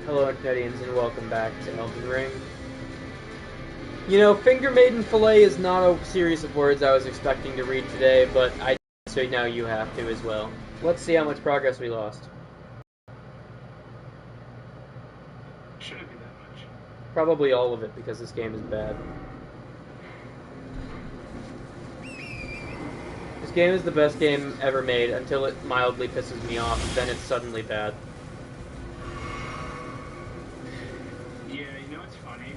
Hello, Canadians, and welcome back to Elden Ring. You know, Finger Maiden Fillet is not a series of words I was expecting to read today, but I so now you have to as well. Let's see how much progress we lost. Shouldn't be that much. Probably all of it, because this game is bad. This game is the best game ever made until it mildly pisses me off, and then it's suddenly bad. Yeah, you know what's funny?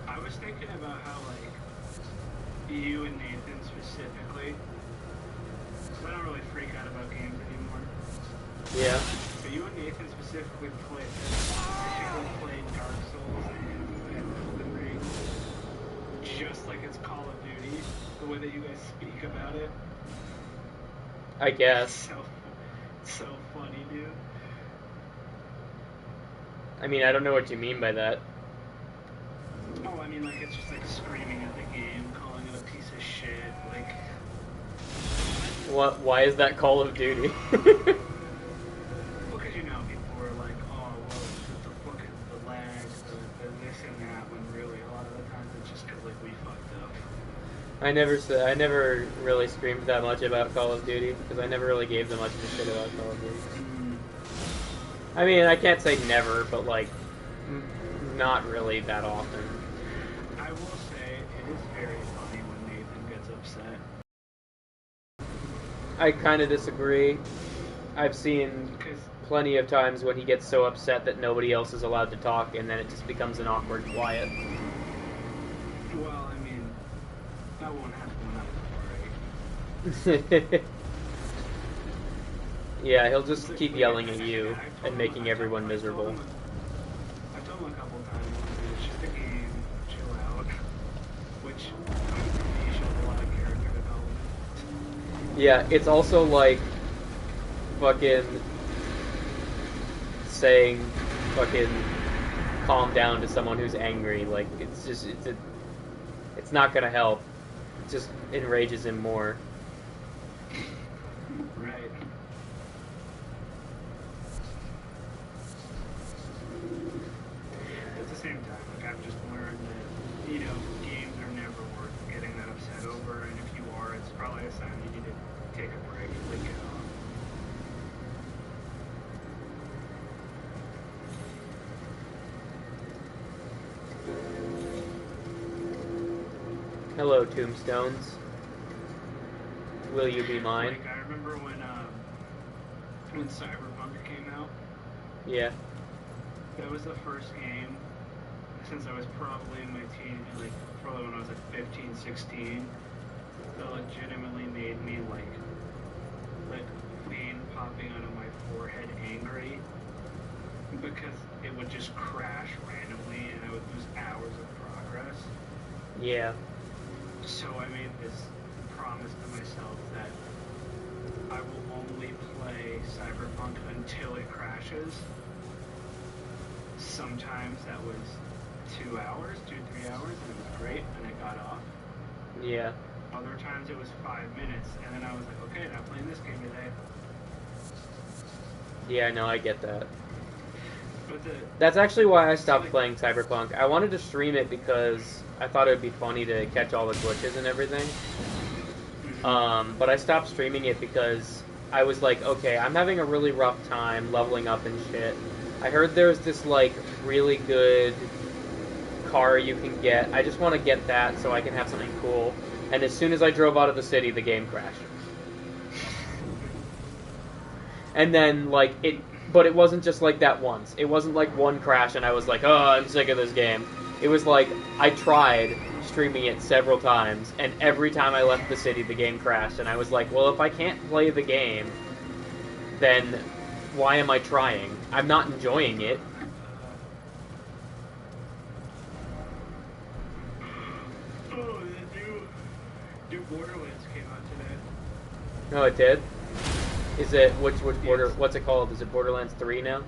I was thinking about how, like, you and Nathan specifically, because I don't really freak out about games anymore. Yeah. But you and Nathan specifically played Dark Souls and Elden Ring just like it's Call of Duty, the way that you guys speak about it. I guess. So funny, dude. I mean, I don't know what you mean by that. Oh, I mean, like, it's just like screaming at the game, calling it a piece of shit, like... What? Why is that Call of Duty? Because, you know, people were like, oh, well, it's just the fucking, the lag, the this and that, when really, a lot of the times it's just because, like, we fucked up. I never really screamed that much about Call of Duty, because I never really gave them much of a shit about Call of Duty. I mean, I can't say never, but, like, not really that often. I will say, it is very funny when Nathan gets upset. I kind of disagree. I've seen plenty of times when he gets so upset that nobody else is allowed to talk, and then it just becomes an awkward quiet. Well, I mean, that won't happen when I was alright. Yeah, he'll just keep yelling at you and making everyone miserable. I've told him a couple times, it's just a game, chill out. Which, for me, shows a lot of character development. Yeah, it's also like fucking saying fucking calm down to someone who's angry. Like, it's just, it's not gonna help. It just enrages him more. Right. At the same time, like, I've just learned that, you know, games are never worth getting that upset over, and if you are, it's probably a sign you need to take a break and leave it off. Hello, tombstones. Will you be mine? Like, I remember when Cyberpunk came out. Yeah. That was the first game since I was probably in my teen, like probably when I was like 15, 16, that legitimately made me like vein popping out of my forehead angry because it would just crash randomly and I would lose hours of progress. Yeah. So I made this promise to myself that I will only play Cyberpunk until it crashes. Sometimes that was 2 hours, 2-3 hours, and it was great, and I got off. Yeah. Other times it was 5 minutes, and then I was like, okay, not playing this game today. Yeah, no, I get that. But That's actually why I stopped playing Cyberpunk. I wanted to stream it because I thought it would be funny to catch all the glitches and everything. But I stopped streaming it because I was like, okay, I'm having a really rough time leveling up and shit. I heard there's this, like, really good car you can get. I just want to get that so I can have something cool. And as soon as I drove out of the city, the game crashed. And then, like, but it wasn't just like that once. It wasn't like one crash and I was like, oh, I'm sick of this game. It was like, I tried streaming it several times, and every time I left the city, the game crashed. And I was like, well, if I can't play the game, then why am I trying? I'm not enjoying it. oh, the new Borderlands came out today. Oh, it did? Is it, what's it called? Is it Borderlands 3 now?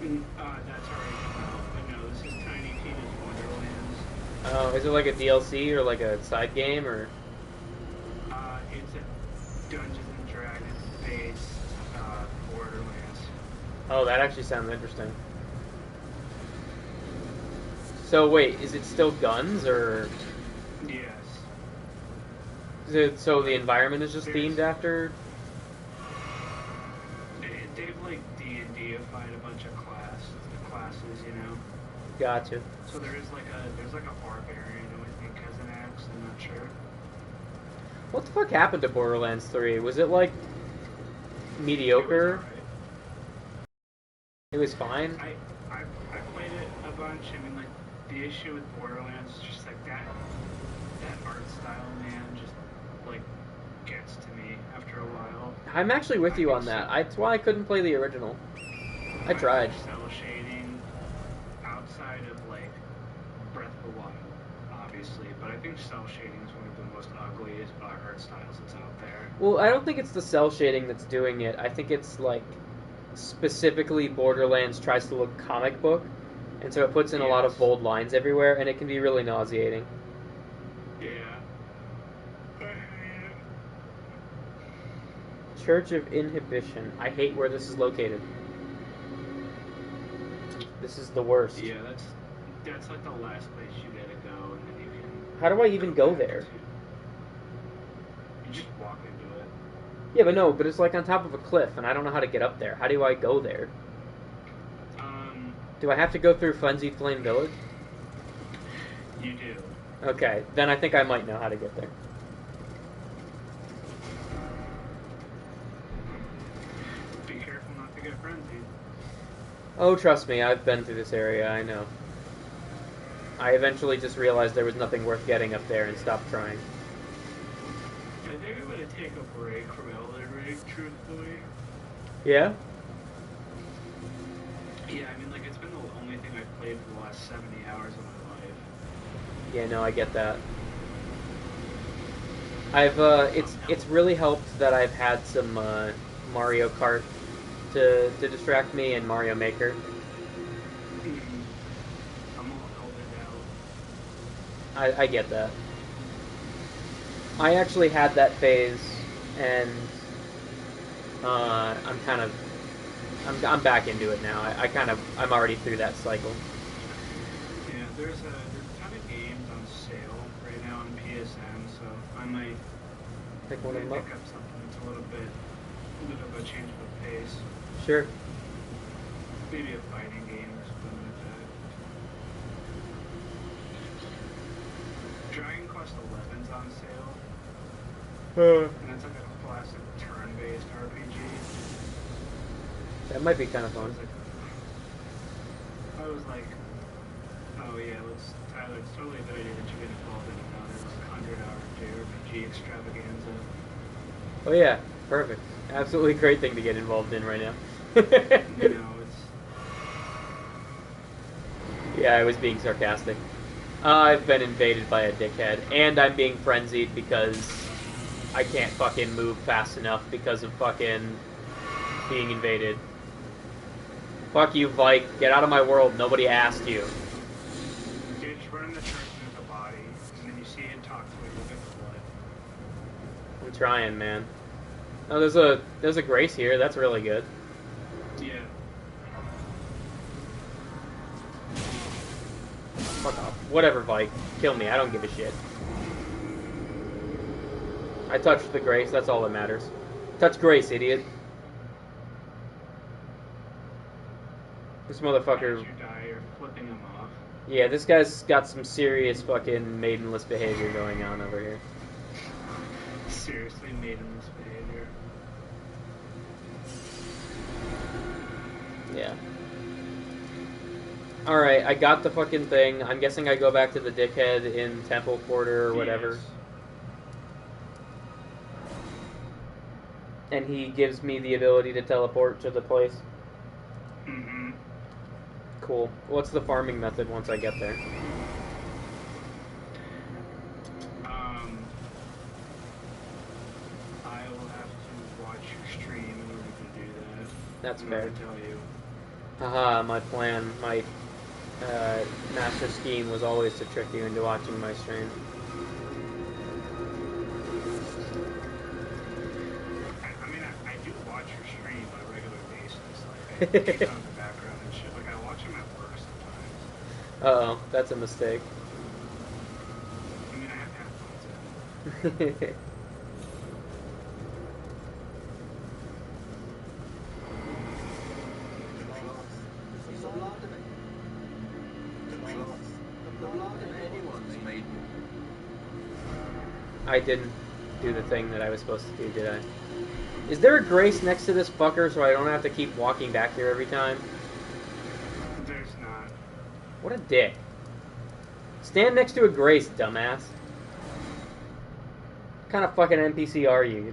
That's already come out, but no, this is Tiny Tina's Wonderlands. Oh, is it like a DLC or like a side game, or? It's a Dungeons and Dragons based Borderlands. Oh, that actually sounds interesting. So wait, is it still guns, or Yes. is it, so the environment is just themed after? They've like D&D-ified a bunch of classes, you know. Gotcha. So there's like a barbarian who I think has an axe. I'm not sure. What the fuck happened to Borderlands 3? Was it like mediocre? It was fine. I played it a bunch. I mean, like, the issue with Borderlands is just like that art style, man, just like gets to me after a while. I'm actually with you on that. That's why I couldn't play the original. I tried. Cell shading outside of like Breath of the Wild, obviously, but I think cell shading is one of the most ugliest art styles that's out there. Well, I don't think it's the cell shading that's doing it. I think it's like specifically Borderlands tries to look comic book, and so it puts in a lot of bold lines everywhere, and it can be really nauseating. Yeah. Church of Inhibition. I hate where this is located. This is the worst. Yeah, that's like the last place you gotta go, and then you can. How do I even go there? You just walk into it. Yeah, but it's like on top of a cliff, and I don't know how to get up there. How do I go there? Do I have to go through Frenzied Flame Village? You do. Okay, then I think I might know how to get there. Be careful not to get frenzied. Oh, trust me, I've been through this area, I know. I eventually just realized there was nothing worth getting up there and stopped trying. I think I'm gonna take a break from Elden Ring, truthfully. Yeah? Yeah, I mean, like, it's been the only thing I've played for the last 70 hours of my life. Yeah, no, I get that. It's really helped that I've had some Mario Kart to distract me and Mario Maker. I'm all Elden out. I get that. I actually had that phase, and I'm back into it now. I'm already through that cycle. Yeah, there's a ton of games on sale right now on PSN, so I might Pick one of them pick up. up something that's a little bit of a change of pace. Sure. Maybe a fighting game or something like that. Dragon Quest XI's on sale, and it's like a classic turn-based RPG. That might be kind of fun. I was like, oh yeah, Tyler, it's totally a good idea that you get involved in another 100-hour JRPG extravaganza. Oh yeah, perfect. Absolutely great thing to get involved in right now. You know, it's... Yeah, I was being sarcastic. I've been invaded by a dickhead, and I'm being frenzied because I can't fucking move fast enough because of fucking being invaded. Fuck you, Vike. Get out of my world. Nobody asked you. Dude, just run in the church and there's a body, and then you see it and talk to it, you'll get the blood. I'm trying, man. Oh, there's a Grace here. That's really good. Yeah. Fuck off. Whatever, Vike. Kill me. I don't give a shit. I touched the Grace. That's all that matters. Touch Grace, idiot. This motherfucker... As you die, you're flipping them off. Yeah, this guy's got some serious fucking maidenless behavior going on over here. Seriously, maidenless behavior. Yeah. Alright, I got the fucking thing. I'm guessing I go back to the dickhead in Temple Quarter or whatever. Yes. And he gives me the ability to teleport to the place. Mm-hmm. Cool. What's the farming method once I get there? I will have to watch your stream in order to do that. That's I'm fair. gonna tell you. Haha, my plan, my master scheme was always to trick you into watching my stream. I mean, I do watch your stream on a regular basis. Like, keep on in the background and shit. Like, I watch them at work sometimes. Uh-oh, that's a mistake. I mean, I have headphones in. I didn't do the thing that I was supposed to do, did I? Is there a grace next to this fucker so I don't have to keep walking back here every time? There's not. What a dick. Stand next to a grace, dumbass. What kind of fucking NPC are you? You're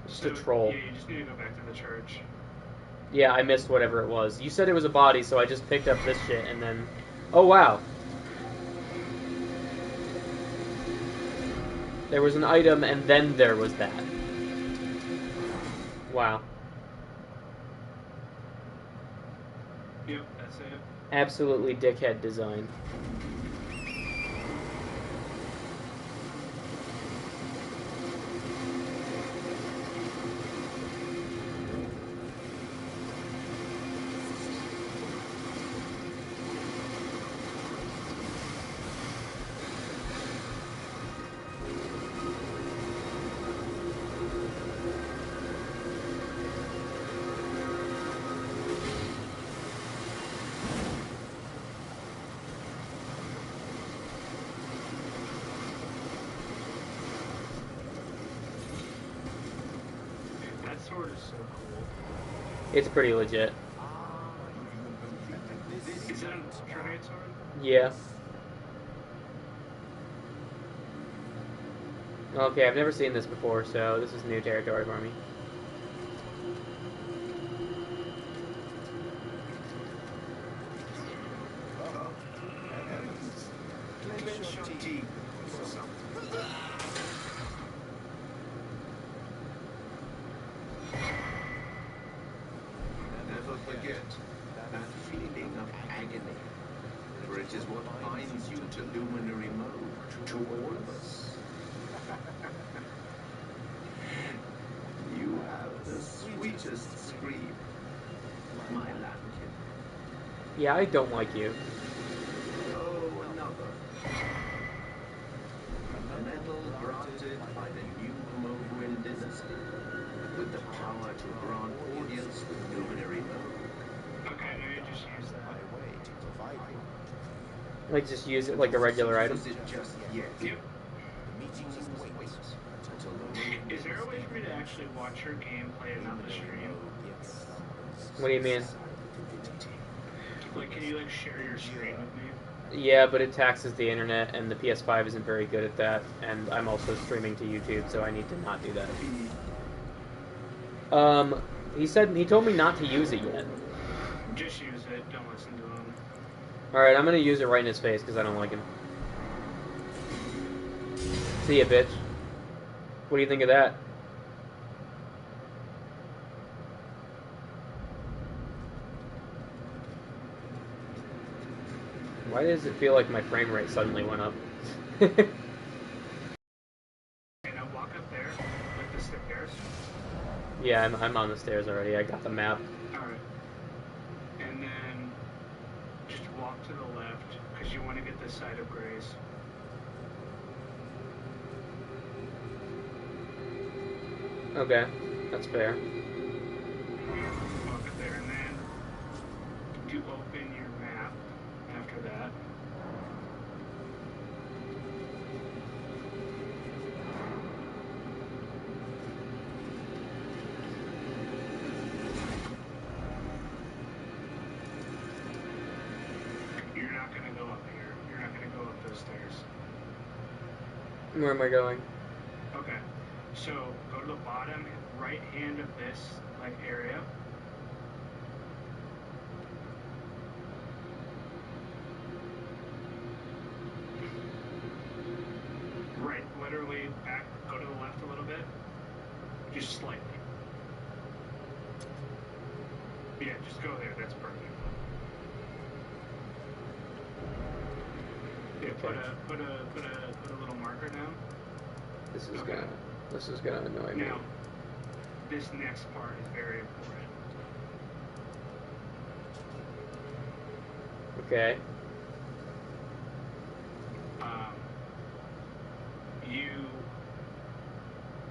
just a troll. Yeah, you just need to go back to the church. Yeah, I missed whatever it was. You said it was a body, so I just picked up this shit and then... Oh, wow. There was an item, and then there was that. Wow. Yep, that's it. Absolutely dickhead design. That sword is so cool. It's pretty legit. Is that an ultralight sword? Yeah. Okay, I've never seen this before, so this is new territory for me. Never forget that feeling of agony, for it is what binds you to luminary mode, to all of us. You have the sweetest scream, my lambkin. Yeah, I don't like you. Oh, another. A medal granted by the new Moguin dynasty, with the power to grant audience with luminary mode. Okay, now you just use that. Like, just use it like a regular item. Use it just yet. Yep. Is there a way for me to actually watch your gameplay and not the stream? What do you mean? Like, can you, like, share your screen with me? Yeah, but it taxes the internet, and the PS5 isn't very good at that, and I'm also streaming to YouTube, so I need to not do that. He told me not to use it yet. Just use it, don't listen to him. Alright, I'm gonna use it right in his face, because I don't like him. See ya, bitch. What do you think of that? Why does it feel like my frame rate suddenly went up? Okay, now walk up there, like the stairs. Yeah, I'm on the stairs already. I got the map. Alright. And then just walk to the left, because you want to get this side of Grace. Okay, that's fair. Walk up there, and then do open your map after that. You're not going to go up here. You're not going to go up those stairs. Where am I going? Okay. So go to the bottom right hand of this like area. Right, literally back. Go to the left a little bit, just slightly. Yeah, just go there. That's perfect. Yeah, put a little marker down. This is gonna annoy me. Now, this next part is very important. Okay. You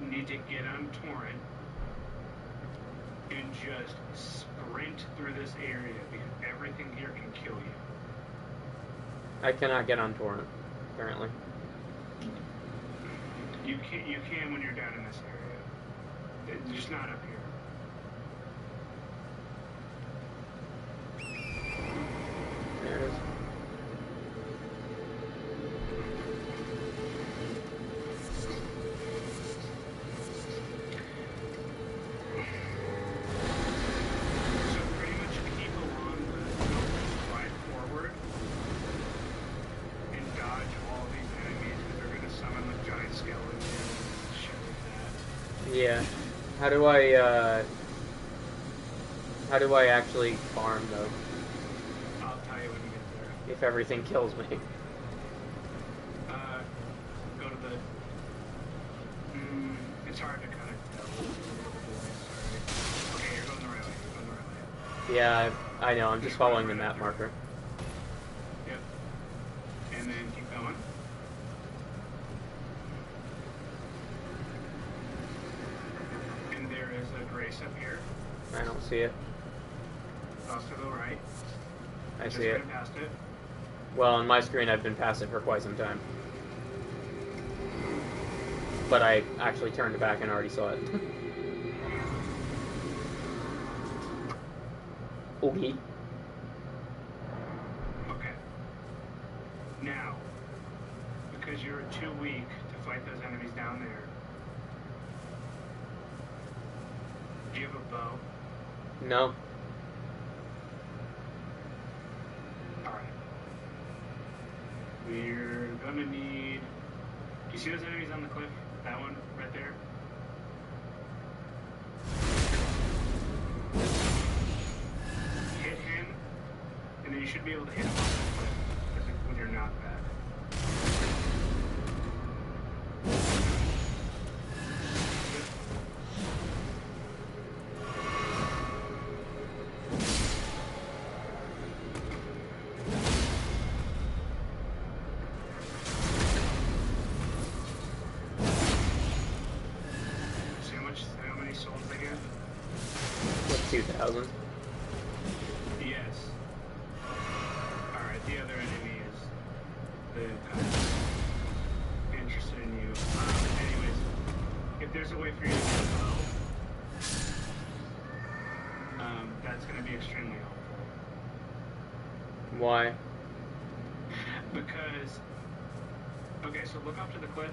need to get on torrent and just sprint through this area because everything here can kill you. I cannot get on torrent, apparently. You can when you're down in this area. It's just not up here. There it is. So pretty much keep along the slide forward and dodge all these enemies that are going to summon with giant skeletons and shit like that. Yeah. How do I actually farm, though? I'll tell you when you get there. If everything kills me. Go to the... it's hard to kind of tell. Okay, you're going the right way. You're going the right way. Yeah, I know. I'm just following the map marker. Yep. And then keep going. And there is a grace up here. I don't see it. Off to the right. I Just see it. right past it. Well, on my screen, I've been past it for quite some time. But I actually turned back and already saw it. Okay. Okay. Now, because you're too weak to fight those enemies down there, do you have a bow? No. Alright. We're gonna need... Do you see those enemies on the cliff? That one right there? Hit him, and then you should be able to hit him off the cliff with your knockback. See how many souls they get? What's 2,000? Yes. Alright, the other enemy is the kind of interested in you. Anyways, if there's a way for you to get a bow, that's going to be extremely helpful. Why? Because, okay, so look up to the cliff.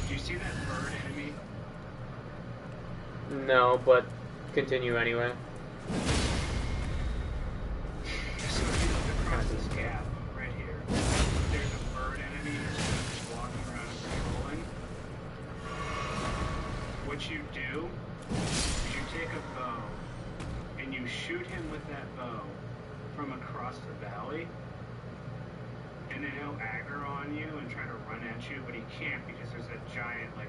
Do you see that bird enemy? No, but continue anyway. So if you look across this gap right here, there's a bird enemy just walking around and patrolling. What you do is you take a bow and you shoot him with that bow from across the valley, and then he'll aggro on you and try to run at you, but he can't because there's a giant like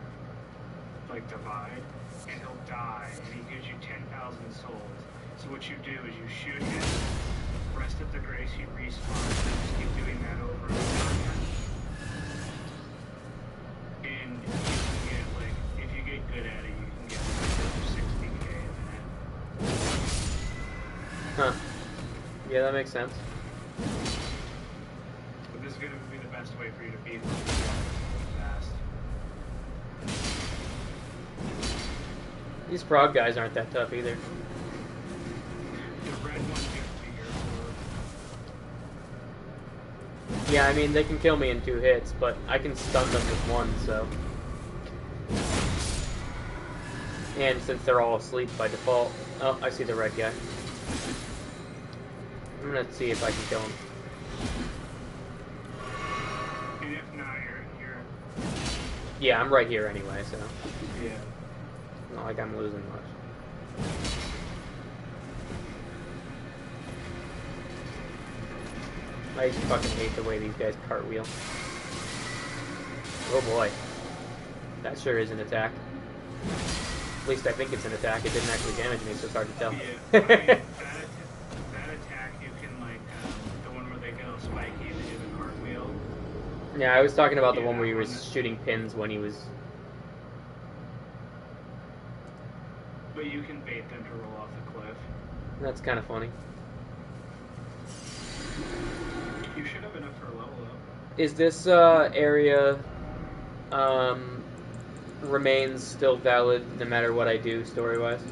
divide, and he'll die, and he gives you 10,000 souls. So what you do is you shoot him, rest of the grace, he respawns, and just keep doing that over and over again. And you can get, like, if you get good at it, you can get like 60k a minute. Huh. Yeah, that makes sense. But this is going to be the best way for you to beat them fast. These frog guys aren't that tough either. The red one you have to be here for. Yeah, I mean, they can kill me in 2 hits, but I can stun them with 1, so... And since they're all asleep by default... Oh, I see the red guy. I'm gonna see if I can kill him. And if not, you're... Yeah, I'm right here anyway, so... Yeah. Not like I'm losing much. I fucking hate the way these guys cartwheel. Oh boy. That sure is an attack. At least I think it's an attack. It didn't actually damage me, so it's hard to tell. Yeah, I mean, that attack Yeah, I was talking about the Yeah, one where he that was one. shooting pins when he was... But you can bait them to roll off the cliff. That's kind of funny. You should have enough for a level up. Is this area remains still valid no matter what I do story-wise?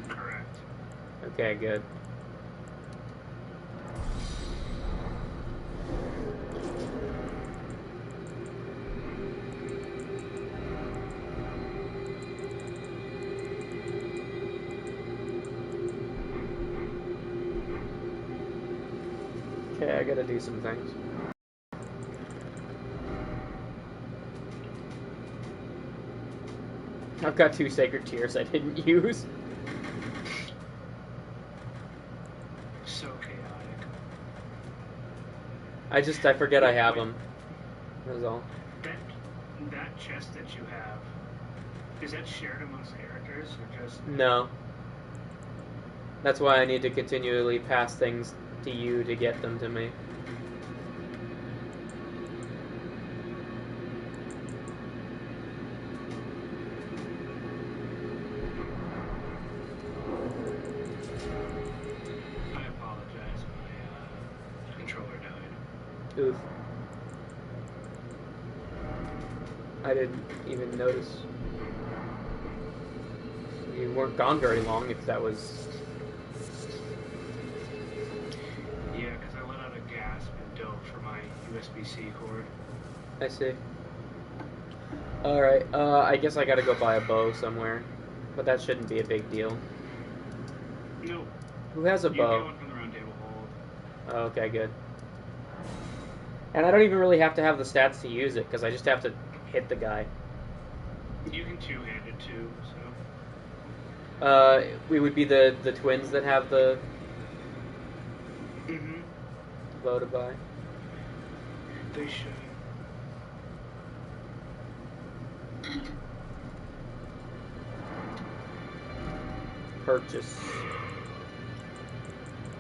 Correct. Okay, good. Okay, I gotta do some things. I've got 2 sacred tears I didn't use. So chaotic. I forget I have them. That's all. That chest that you have, is that shared amongst characters or just? No. That's why I need to continually pass things to you to get them to me. I apologize. My controller died. Oof. I didn't even notice. You weren't gone very long if that was... Yeah, because I let out a gasp and dove for my USB-C cord. I see. Alright, I guess I gotta go buy a bow somewhere. But that shouldn't be a big deal. Nope. Who has a You bow? get one from the round table hold. Oh, okay, good. And I don't even really have to have the stats to use it, because I just have to hit the guy. You can two-hand it too, so. We would be the twins that have the Mm-hmm. bow to buy. They should. Purchase.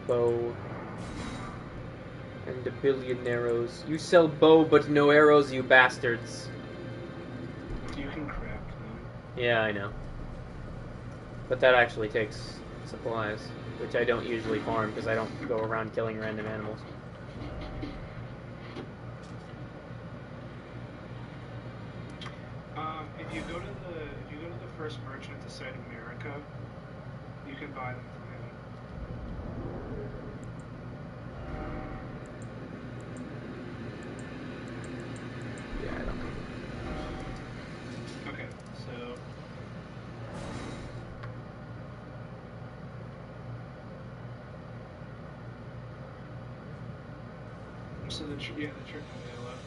Bow. And a billion arrows. You sell bow but no arrows, you bastards. You can craft them. Yeah, I know. But that actually takes supplies, which I don't usually farm because I don't go around killing random animals. If you go to the first merchant at the site of America, you can buy them from him. Yeah, I don't know. Okay, so. So the trick on the left.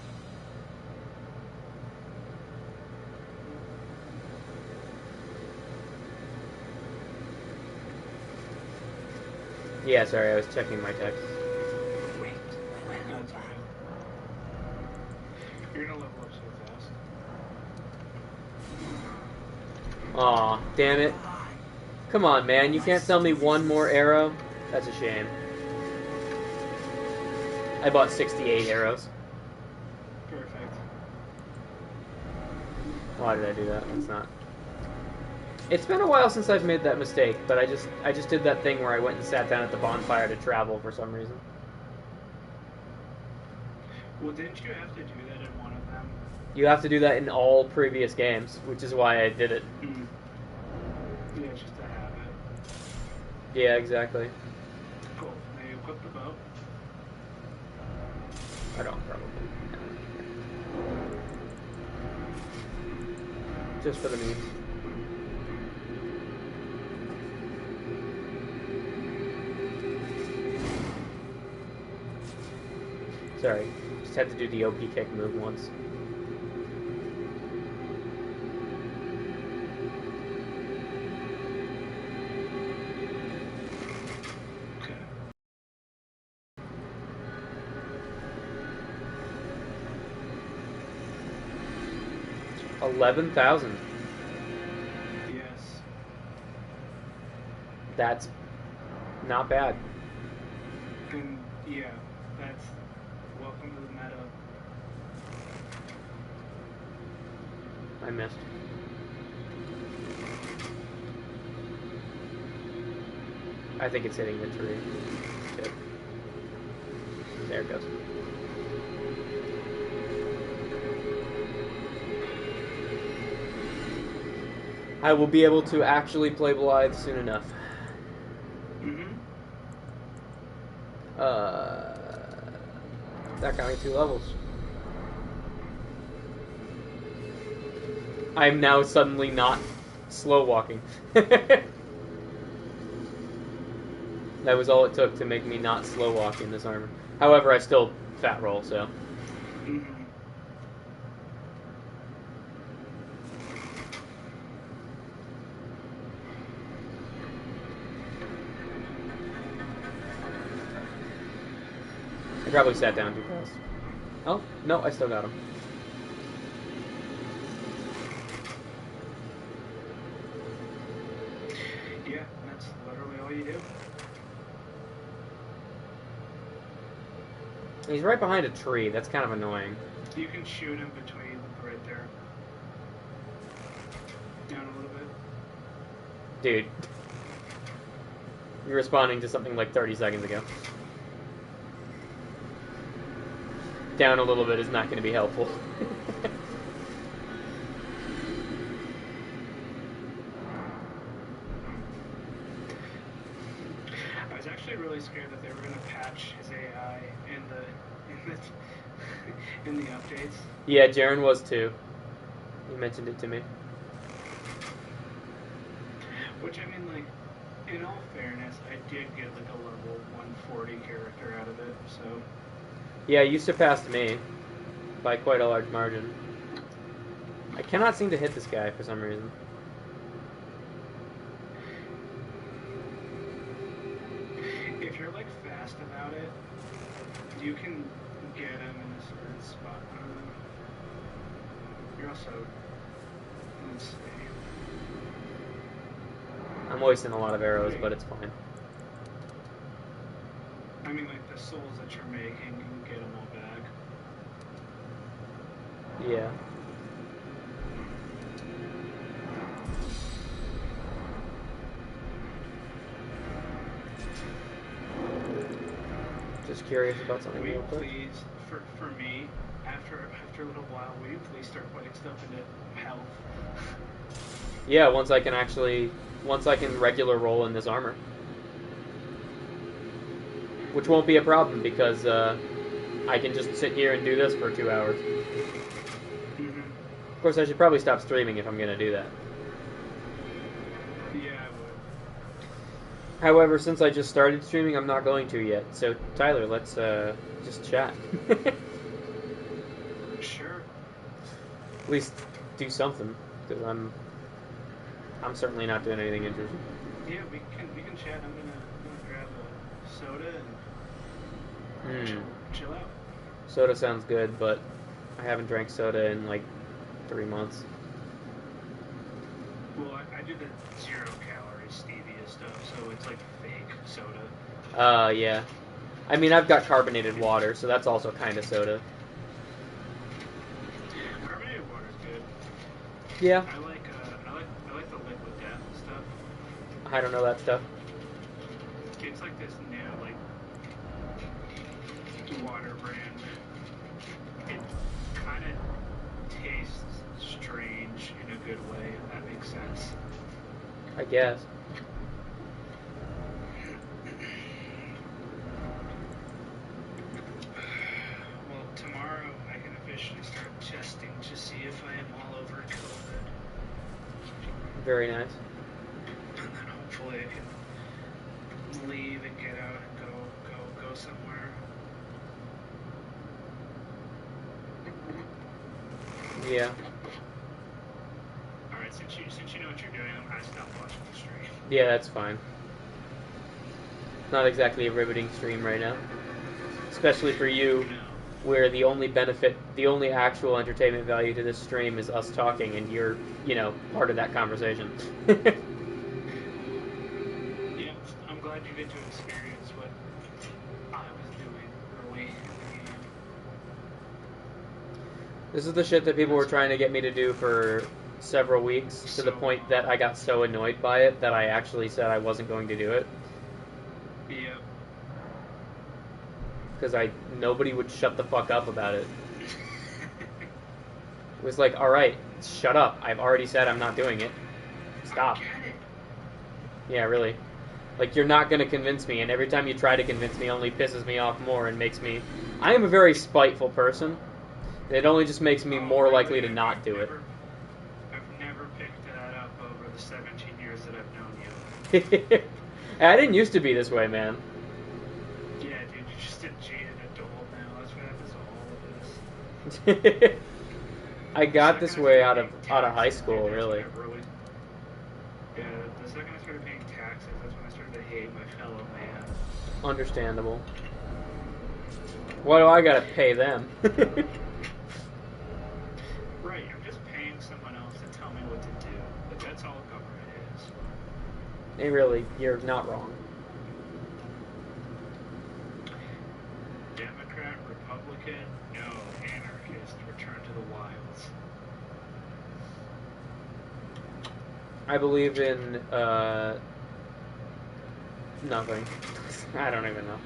Yeah, sorry, I was checking my text. No, it's alright. You're gonna level up so fast. Aw, damn it. Come on, man, you can't sell me one more arrow? That's a shame. I bought 68 arrows. Perfect. Why did I do that? That's not... It's been a while since I've made that mistake, but I just did that thing where I went and sat down at the bonfire to travel for some reason. Well, didn't you have to do that in one of them? You have to do that in all previous games, which is why I did it. Mm. Yeah, just to have it. Yeah, exactly. Cool. Now you equip the bow. I don't probably. Just for the memes. Sorry, just had to do the OP kick move once. Okay. 11,000. Yes. That's not bad. And yeah, that's welcome to the Meadow. I missed. I think it's hitting the tree. Good. There it goes. I will be able to actually play Blythe soon enough. That got me 2 levels. I'm now suddenly not slow walking. That was all it took to make me not slow walk in this armor. However, I still fat roll, so. I probably sat down too fast. Oh, no, I still got him. Yeah, that's literally all you do. He's right behind a tree. That's kind of annoying. You can shoot him between right there. Down a little bit. Dude. You're responding to something like 30 seconds ago. Down a little bit is not going to be helpful. I was actually really scared that they were going to patch his AI in the updates. Yeah, Jaren was too. He mentioned it to me. Which, I mean, like, in all fairness, I did get like a level 140 character out of it, so. Yeah, you surpassed me by quite a large margin. I cannot seem to hit this guy for some reason. If you're like fast about it, you can get him in a certain spot. You're also, let's see. I'm wasting a lot of arrows, but it's fine. I mean, like the souls that you're making, you can get them all back. Yeah. Just curious about something Will real you quick. please, for me, after a little while, will you please start putting stuff into health? Yeah, once I can regular roll in this armor. Which won't be a problem because I can just sit here and do this for 2 hours. Of course, I should probably stop streaming if I'm going to do that. Yeah, I would. However, since I just started streaming, I'm not going to yet. So, Tyler, let's just chat. Sure. At least do something, because I'm certainly not doing anything interesting. Yeah, we can chat. I'm gonna grab a soda and chill out. Soda sounds good, but I haven't drank soda in like 3 months. Well, I do the 0-calorie stevia stuff, so it's like fake soda. Yeah. I mean, I've got carbonated water, so that's also kind of soda. Carbonated water's good. Yeah. I like the liquid death stuff. I don't know that stuff. It's like this new like water brand. It kind of tastes strange in a good way, if that makes sense. I guess. Well, tomorrow I can officially start testing to see if I am all over COVID. Very nice. And then hopefully I can leave and get out and go somewhere. Yeah. Alright, since you know what you're doing, I'm gonna stop watching the stream. Yeah, that's fine. Not exactly a riveting stream right now. Especially for you, where the only actual entertainment value to this stream is us talking, and you're, part of that conversation. Yeah, I'm glad you get to experience what I was doing early in the game. This is the shit that people were trying to get me to do for several weeks, to the point that I got so annoyed by it that I actually said I wasn't going to do it. Yep. Because nobody would shut the fuck up about it. It was like, alright, shut up. I've already said I'm not doing it. Stop. I get it. Yeah, really. Like, you're not gonna convince me, and every time you try to convince me, it only pisses me off more and makes me... I am a very spiteful person. It only just makes me more likely to not do it. I've never picked that up over the 17 years that I've known you. I didn't used to be this way, man. Yeah, dude, you're just a jaded adult now. That's what happens to all of us. I got this way out of high school, really. Yeah, the second I started paying taxes, that's when I started to hate my fellow man. Understandable. Why do I gotta pay them? Right, you're just paying someone else to tell me what to do. But that's all government is. Hey, really, you're not wrong. Democrat, Republican, no, anarchist, return to the wilds. I believe in, nothing. I don't even know.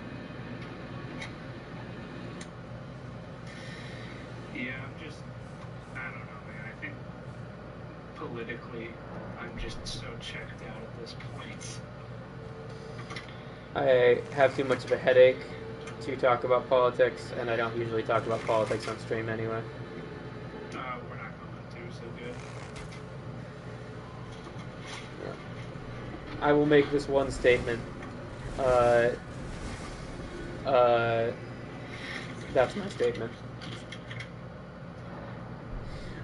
Yeah, I don't know, man. I think politically, I'm just so checked out at this point. I have too much of a headache to talk about politics, and I don't usually talk about politics on stream anyway. We're not going to, so good. I will make this one statement. That's my statement.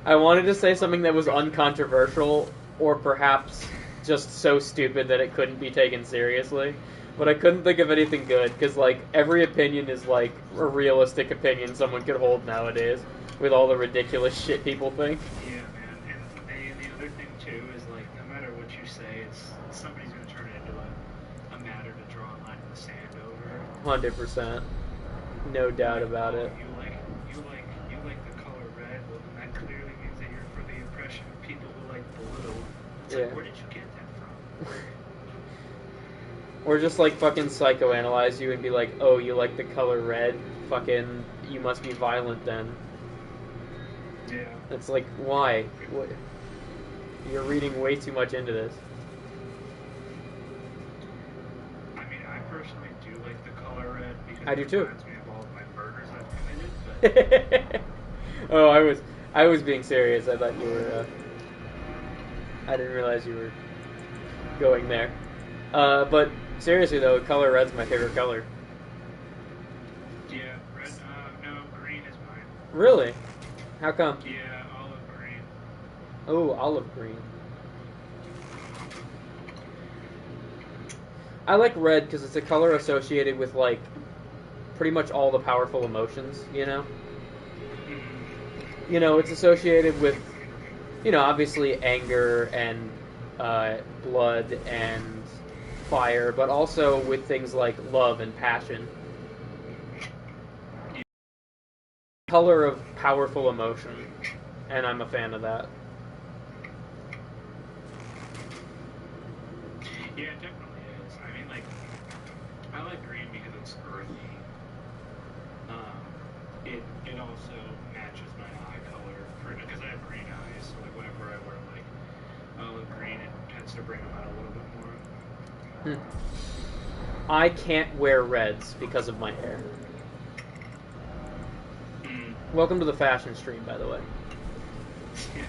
I wanted to say something that was uncontroversial, or perhaps just so stupid that it couldn't be taken seriously, but I couldn't think of anything good, because, like, every opinion is, like, a realistic opinion someone could hold nowadays, with all the ridiculous shit people think. Yeah, man. And the other thing, too, is, like, no matter what you say, somebody's going to turn it into a matter to draw a line in the sand over. 100%. No doubt about it. You like the color red, well, then that clearly means that you're for the oppression of people who like blue. It's like, where did you get that from? Or just, like, fucking psychoanalyze you and be like, oh, you like the color red? Fucking, you must be violent then. Yeah. It's like, why? What? You're reading way too much into this. I mean, I personally do like the color red because I do it too. reminds me of all of my murders I've committed, but... Oh, I was being serious. I thought you were, I didn't realize you were going there. But seriously though, color red's my favorite color. Yeah, red, no, green is mine. Really? How come? Yeah, olive green. Oh, olive green. I like red because it's a color associated with, like, pretty much all the powerful emotions, you know? You know, it's associated with, you know, obviously anger and blood and fire, but also with things like love and passion. Color of powerful emotion, and I'm a fan of that. Yeah, it definitely is. I mean, like, I like green because it's earthy. It also matches my eye color, because I have green eyes, so like whenever I wear like olive green, it tends to bring them out a little bit more. I can't wear reds because of my hair. Welcome to the fashion stream, by the way. Yes.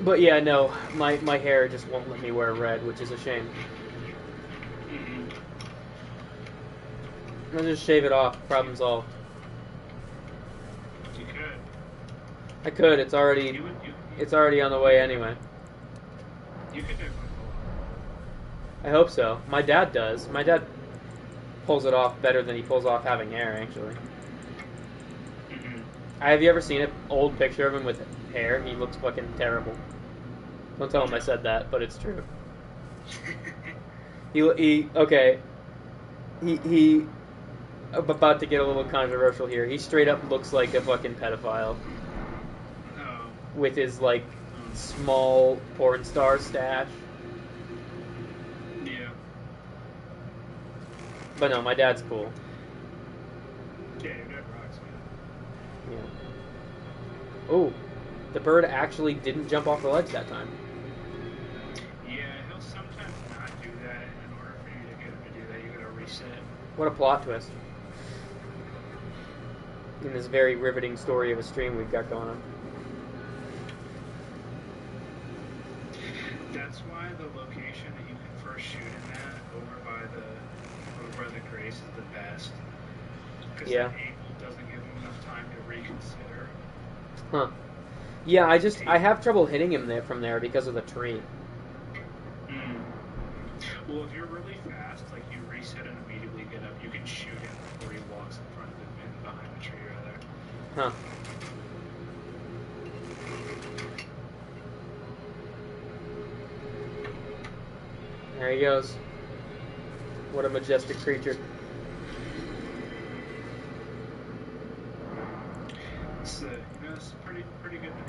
But yeah, no, my hair just won't let me wear red, which is a shame. I'll just shave it off. Problem solved. You could. I could. It's already on the way anyway. You could definitely pull I hope so. My dad does. My dad pulls it off better than he pulls off having hair, actually. Have you ever seen an old picture of him with hair? He looks fucking terrible. Don't tell him I said that, but it's true. Okay. He about to get a little controversial here. He straight up looks like a fucking pedophile Oh. with his like small porn star stash. Yeah. But no, my dad's cool. Yeah, your dad rocks, man. Yeah. Oh, the bird actually didn't jump off the ledge that time. Yeah, he'll sometimes not do that, and in order for you to get him to do that, you gotta reset. What a plot twist. In this very riveting story of a stream we've got going on. That's why the location that you can first shoot in that over by the Grace is the best. Because Yeah. that angle doesn't give him enough time to reconsider. Huh. Yeah, I have trouble hitting him there from there because of the tree. Well, if you're really fast, like you reset and immediately get up, you can shoot him before he walks in front of him and behind the tree rather. Huh. There he goes. What a majestic creature. It's it's a pretty good night.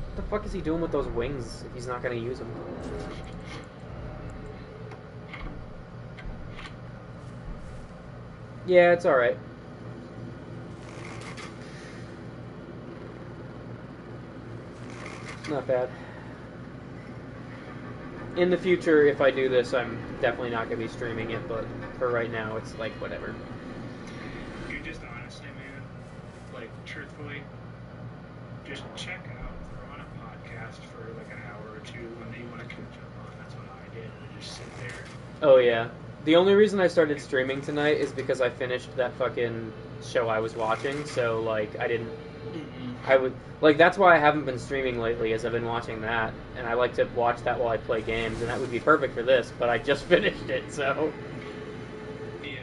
What the fuck is he doing with those wings if he's not going to use them? Yeah, it's alright. Not bad. In the future, if I do this, I'm definitely not going to be streaming it, but for right now, it's like, whatever. You just honestly, man, like, truthfully, just check out, throw on a podcast for like an hour or two when you want to catch up on. That's what I did, and just sit there. Oh, yeah. The only reason I started streaming tonight is because I finished that fucking show I was watching, so, like, that's why I haven't been streaming lately, is I've been watching that, and I like to watch that while I play games, and that would be perfect for this, but I just finished it, so... Yeah.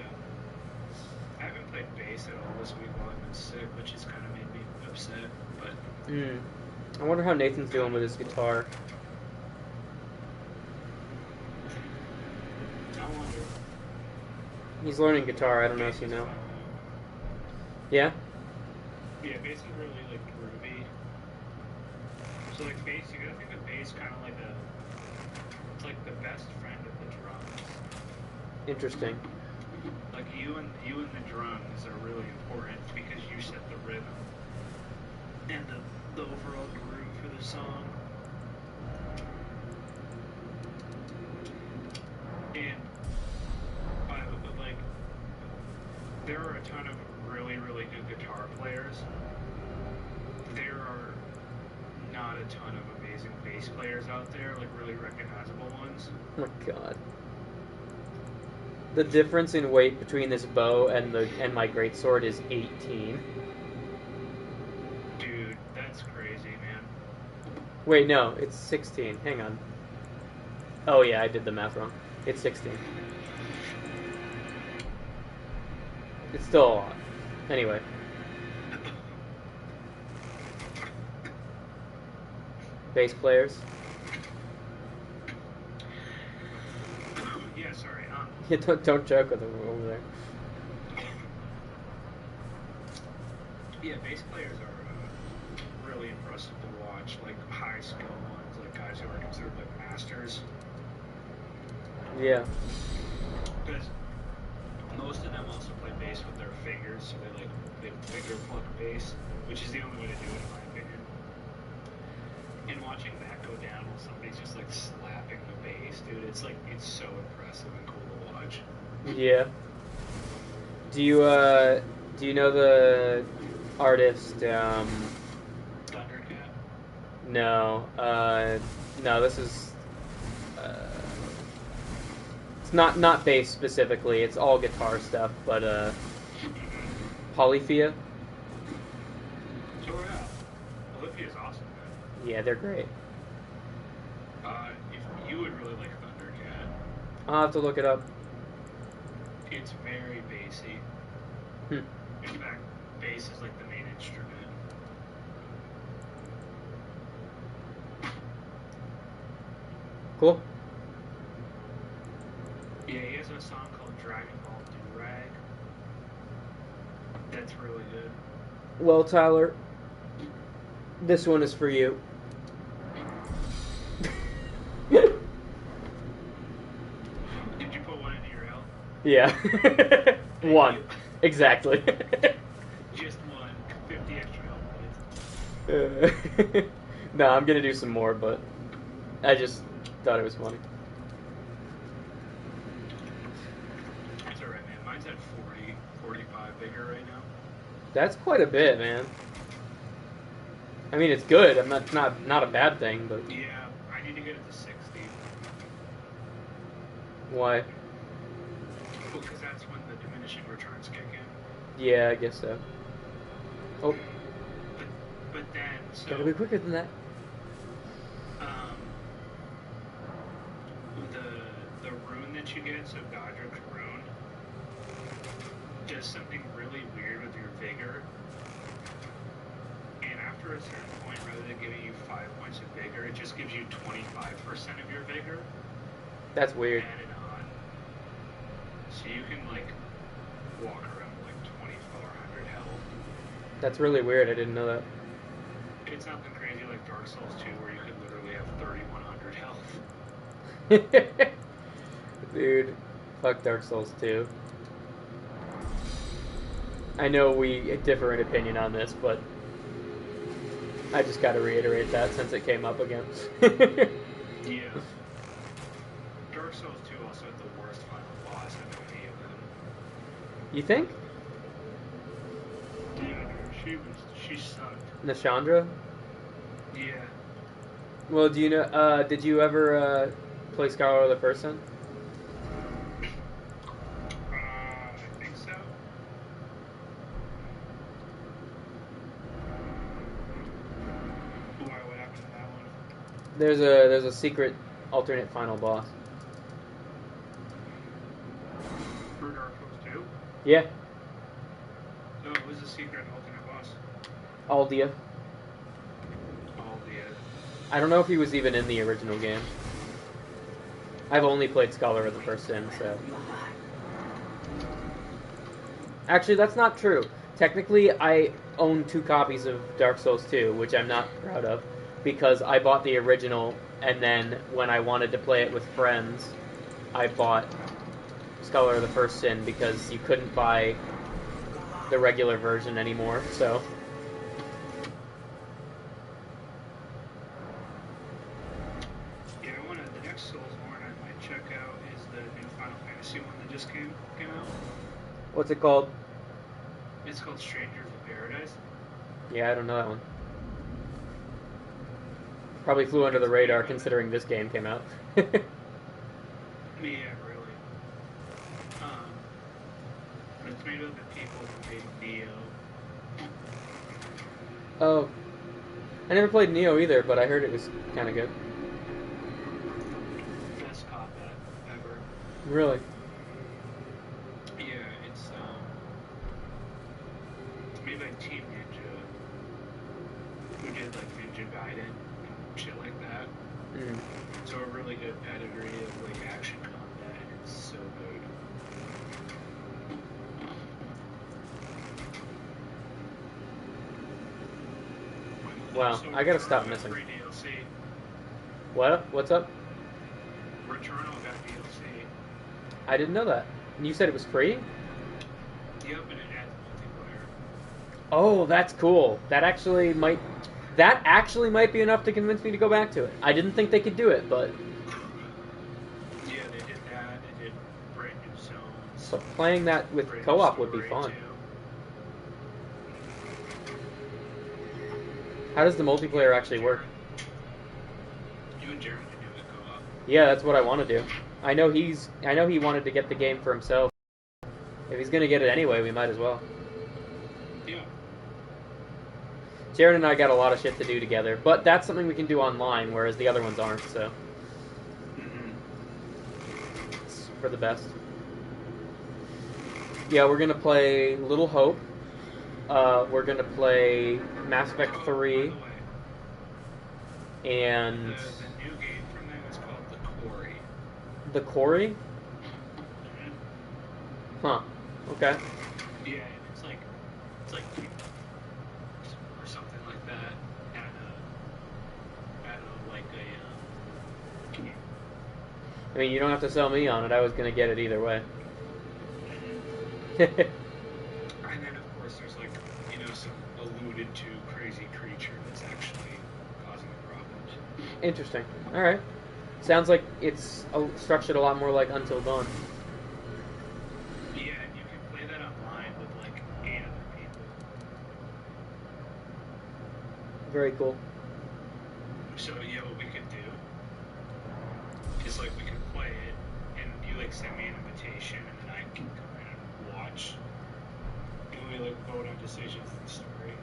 I haven't played bass at all this week while I've been sick, which has kind of made me upset, but... I wonder how Nathan's doing with his guitar. I wonder. He's learning guitar, I don't know if you know. Yeah? Yeah, bass is really, like, groovy. So, like, bass, you gotta think of bass kind of like it's like the best friend of the drums. Interesting. Like, you and the drums are really important because you set the rhythm and the overall groove for the song. And, but like, there are a ton of really, really good guitar players. There are not a ton of amazing bass players out there, like really recognizable ones. Oh my god. The difference in weight between this bow and my greatsword is 18. Dude, that's crazy, man. Wait, no, it's 16. Hang on. Oh yeah, I did the math wrong. It's 16. It's still a lot. Anyway. Bass players. Yeah, sorry. Yeah, don't joke with them over there. Yeah, bass players are really impressive to watch. Like high skill ones, like guys who are considered like masters. Yeah. Because most of them also play bass with their fingers, so they finger pluck bass, which is the only way to do it in my opinion. And watching that go down while somebody's just like slapping the bass, dude, it's so impressive and cool to watch. Yeah. Do you know the artist, Thundercat? No, no, this is, it's not bass specifically, it's all guitar stuff, but, Polytheia? Oh yeah. Olympia's awesome, man. Yeah, they're great. If you would really like Thundercat, I'll have to look it up. it's very bassy. Hmm. In fact, bass is like the main instrument. Cool. has a song called Dragon Ball Do-Rag. That's really good. Well, Tyler, this one is for you. Did you put one into your L? Yeah. One. you. Exactly. Just one. 50 extra health points. No, I'm gonna do some more, but I just thought it was funny. It's alright, man. Mine's at 40, 45 vigor right now. That's quite a bit, man. I mean, it's good. I'm not a bad thing, but Yeah, I need to get it to 60. why? Because that's when the diminishing returns kick in. Yeah, I guess so. Oh, But then, so... gotta be quicker than that. The rune that you get, so Godric's rune, does something really weird with your vigor. And after a certain point, rather than giving you 5 points of vigor, it just gives you 25% of your vigor. That's weird. Added on. So you can, like, walk around with, like, 2,400 health. That's really weird. I didn't know that. It's nothing crazy like Dark Souls 2, where you could literally have 3,100 health. Dude, fuck Dark Souls 2. I know we differ in opinion on this, but I just gotta reiterate that since it came up again. Yeah. Dark Souls 2 also had the worst final boss out of any of them. You think? Yeah, she sucked. Nasandra? Yeah. Well, do you know, did you ever, play Scarlet the first son? I think so. Why, what happened to that one? There's a secret alternate final boss. For Dark Souls 2? Yeah, No, it was a secret alternate boss. Aldia. Oh, yeah. I don't know if he was even in the original game. I've only played Scholar of the First Sin, so... Actually, that's not true. Technically, I own 2 copies of Dark Souls 2, which I'm not proud of, because I bought the original, and then when I wanted to play it with friends, I bought Scholar of the First Sin, because you couldn't buy the regular version anymore, so... Yeah, the next Soulsborne I might check out is the new Final Fantasy one that just came out. What's it called? It's called Strangers of Paradise. Yeah, I don't know that one. Probably flew under the radar considering this game came out. Yeah, really. It's made up of people who made Neo. Oh. I never played Neo either, but I heard it was kind of good. Best combat ever. Really? Yeah, it's made by Team Ninja, who did like Ninja Gaiden and shit like that. Mm. So a really good pedigree of like action combat, and it's so good. Wow, Also, I gotta stop Returnal got missing. free DLC. What? What's up? Returnal got DLC. I didn't know that. And you said it was free? Yep, and it adds multiplayer. Oh, that's cool. That actually might be enough to convince me to go back to it. I didn't think they could do it, but Yeah, they did that. They did brand new zones. so playing that with brand new co-op would be story, fun. too. How does the multiplayer actually work? You and Jeremy can do it co-op. Yeah, that's what I want to do. I know he wanted to get the game for himself. If he's gonna get it anyway, we might as well. Yeah. Jared and I got a lot of shit to do together, but that's something we can do online, whereas the other ones aren't, so it's for the best. Yeah, we're gonna play Little Hope. We're gonna play Mass Effect 3, By the way, and the new game from them is called The Quarry. The Quarry. Huh. Okay. Yeah, and it's like or something like that at a I mean, you don't have to sell me on it. I was gonna get it either way. and then of course there's like, some alluded to crazy creature that's actually causing the problems. Interesting. All right. Sounds like it's structured a lot more like Until Dawn. Yeah, and you can play that online with like 8 other people. Very cool. So yeah, what we could do is like we could play it, and you like send me an invitation, and then I can come in and watch. And we like vote on decisions in the story.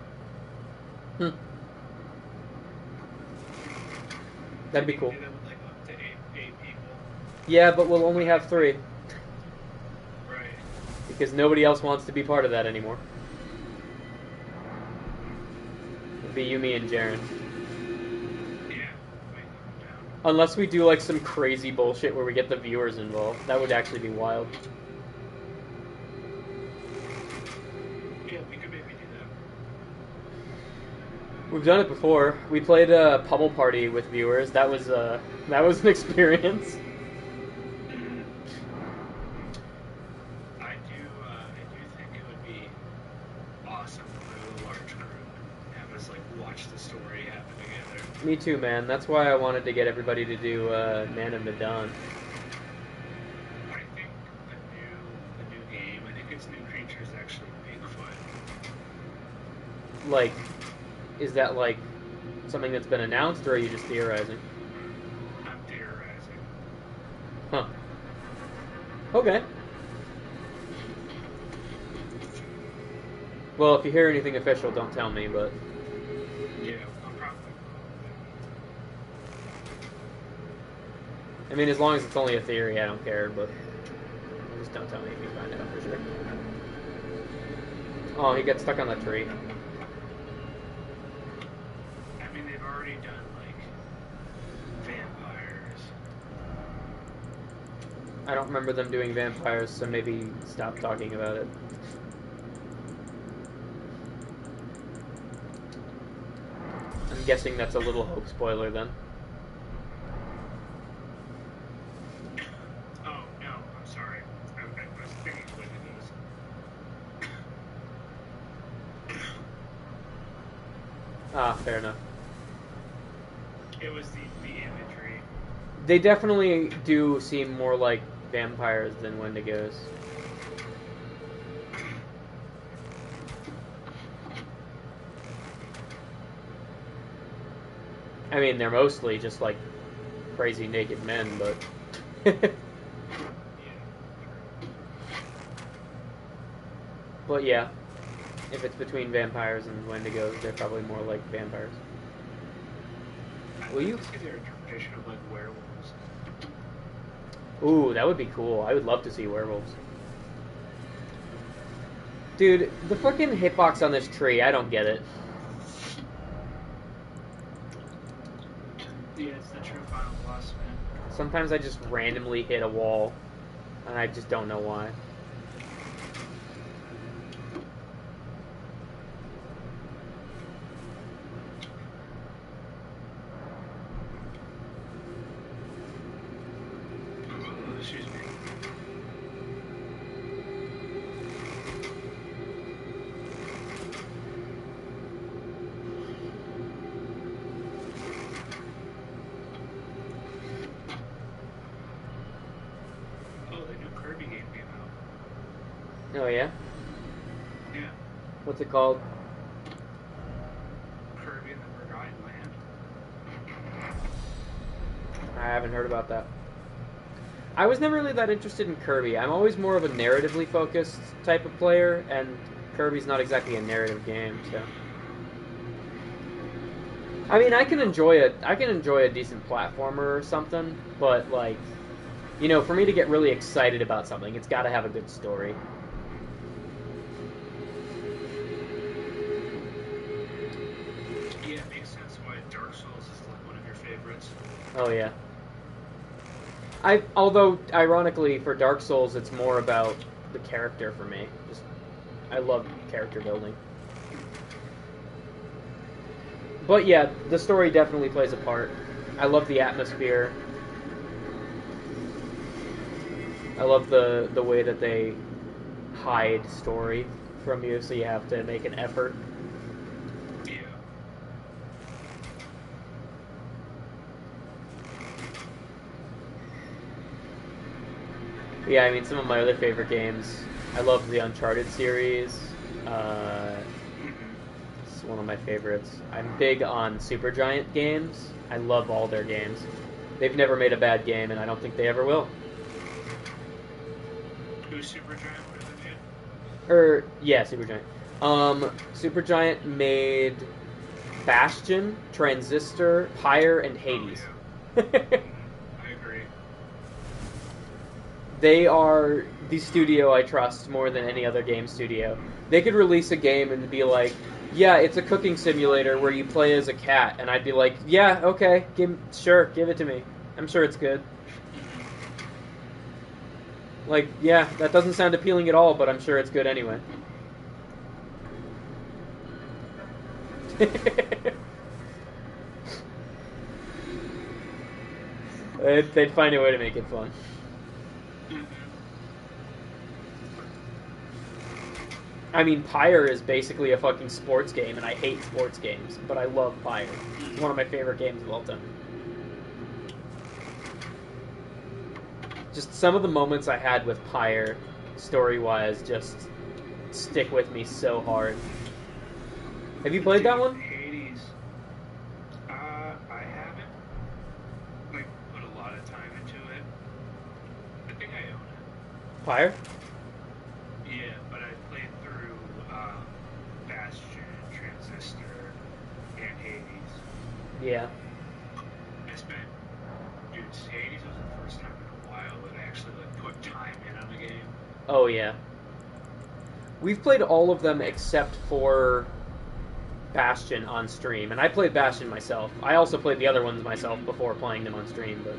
That'd be cool. Do that with like up to eight people. Yeah, but we'll only have 3 Right. because nobody else wants to be part of that anymore. It'd be you, me, and Jaren. Yeah. Wait, down. Unless we do like some crazy bullshit where we get the viewers involved. That would actually be wild. Yeah, we could maybe do that. We've done it before. We played a Pummel Party with viewers. That was an experience. I do think it would be awesome to play with a large group and have us like watch the story happen together. Me too, man. That's why I wanted to get everybody to do Man of Medan. I think the new game, I think its new creature is actually Bigfoot. Like, is that like something that's been announced, or are you just theorizing? I'm theorizing. Huh. Okay. Well, if you hear anything official, don't tell me, but... Yeah, I'm probably. I mean, as long as it's only a theory, I don't care, but... Just don't tell me if you find out for sure. Oh, he got stuck on the tree. I mean, they've already done like vampires. I don't remember them doing vampires, so maybe stop talking about it. I'm guessing that's a little hope spoiler then. Oh no, I'm sorry. I was thinking what it is. Ah, fair enough. It was the imagery. They definitely do seem more like vampires than Wendigos. I mean, they're mostly just like crazy naked men, but... But yeah, if it's between vampires and Wendigos, they're probably more like vampires. Will you? This is their interpretation of like werewolves. Ooh, that would be cool. I would love to see werewolves. Dude, the fucking hitbox on this tree, I don't get it. Yeah, it's the true final boss, man. Sometimes I just randomly hit a wall, and I just don't know why. Excuse me. Oh, the new Kirby game came out. Oh yeah? Yeah. What's it called? Kirby and the Forgotten Land. I haven't heard about that. I was never really that interested in Kirby. I'm always more of a narratively focused type of player, and Kirby's not exactly a narrative game, so... I mean, I can enjoy a decent platformer or something, but like, you know, for me to get really excited about something, it's got to have a good story. Yeah, it makes sense why Dark Souls is like one of your favorites. Oh yeah. Although ironically for Dark Souls, it's more about the character for me. Just I love character building. But yeah, the story definitely plays a part. I love the atmosphere. I love the way that they hide story from you, so you have to make an effort. Yeah. Yeah, I mean, some of my other favorite games. I love the Uncharted series. It's one of my favorites. I'm big on Supergiant games. I love all their games. They've never made a bad game, and I don't think they ever will. Who's Supergiant? What is it? Yeah, Supergiant. Supergiant made Bastion, Transistor, Pyre, and Hades. Oh, yeah. I agree. They are the studio I trust more than any other game studio. They could release a game and be like, yeah, it's a cooking simulator where you play as a cat, and I'd be like, yeah, okay, sure, give it to me. I'm sure it's good. Like, yeah, that doesn't sound appealing at all, but I'm sure it's good anyway. They'd find a way to make it fun. I mean, Pyre is basically a fucking sports game, and I hate sports games, but I love Pyre. It's one of my favorite games of all time. Just some of the moments I had with Pyre, story-wise, just stick with me so hard. Have you played that one? Hades. I haven't. Like, put a lot of time into it. I think I own it. Pyre? Yeah, but I played through Bastion, Transistor, and Hades. Yeah. I spent, dude, Hades was the first time in a while that I actually like put time in on the game. Oh, yeah. We've played all of them except for Bastion on stream, and I played Bastion myself. I also played the other ones myself before playing them on stream, but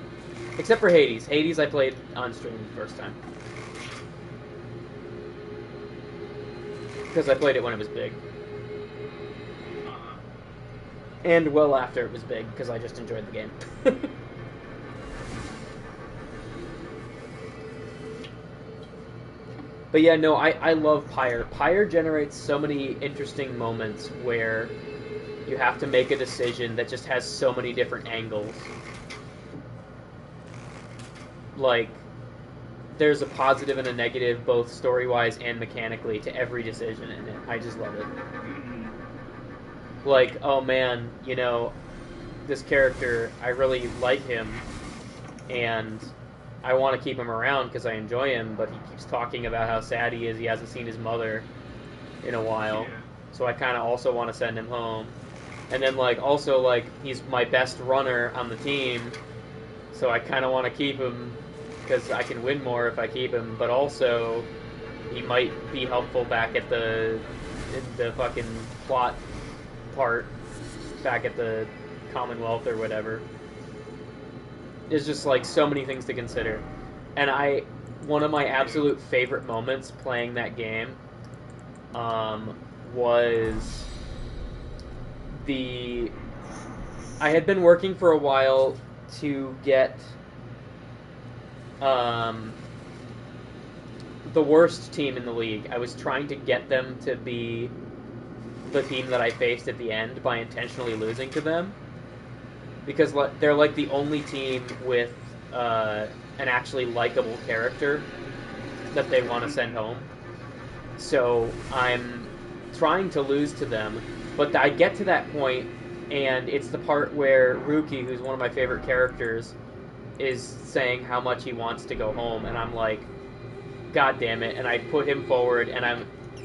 except for Hades. Hades I played on stream the first time. Because I played it when it was big. And well after it was big, because I just enjoyed the game. But yeah, no, I love Pyre. Pyre generates so many interesting moments where you have to make a decision that just has so many different angles. Like, there's a positive and a negative, both story-wise and mechanically, to every decision in it. I just love it. Like, oh man, you know, this character, I really like him, and I want to keep him around because I enjoy him, but he keeps talking about how sad he is. He hasn't seen his mother in a while. Yeah. So I kind of also want to send him home. And then, like, also, like, he's my best runner on the team, so I kind of want to keep him because I can win more if I keep him. But also, he might be helpful back at the fucking plot part, back at the Commonwealth or whatever. There's just, like, so many things to consider. And one of my absolute favorite moments playing that game was I had been working for a while to get the worst team in the league. I was trying to get them to be the team that I faced at the end by intentionally losing to them. Because they're like the only team with an actually likable character that they want to send home. So I'm trying to lose to them, but I get to that point, and it's the part where Ruki, who's one of my favorite characters, is saying how much he wants to go home, and I'm like, God damn it! And I put him forward, and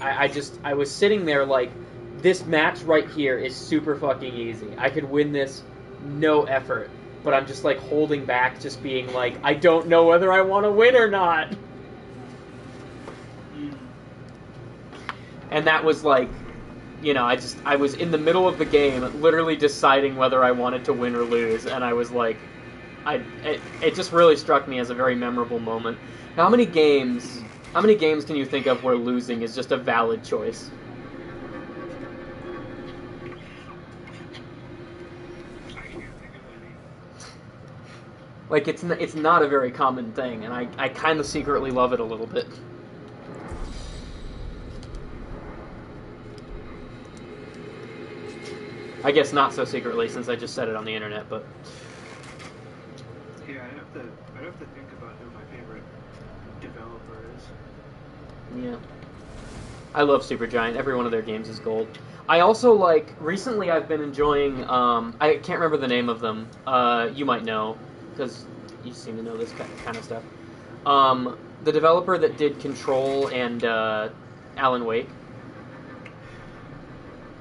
I was sitting there like, this match right here is super fucking easy. I could win this. No effort, but I'm just like holding back, just being like, I don't know whether I want to win or not. And that was like, you know, I was in the middle of the game, literally deciding whether I wanted to win or lose, and I was like, it just really struck me as a very memorable moment. How many games How many games can you think of where losing is just a valid choice? I can't think of any. Like, it's not a very common thing, and I kind of secretly love it a little bit. I guess not so secretly, since I just said it on the internet, but... Yeah, I'd have to think about who my favorite developer is. Yeah. I love Supergiant. Every one of their games is gold. I also, like, recently I've been enjoying, I can't remember the name of them. You might know, because you seem to know this kind of stuff. The developer that did Control and Alan Wake.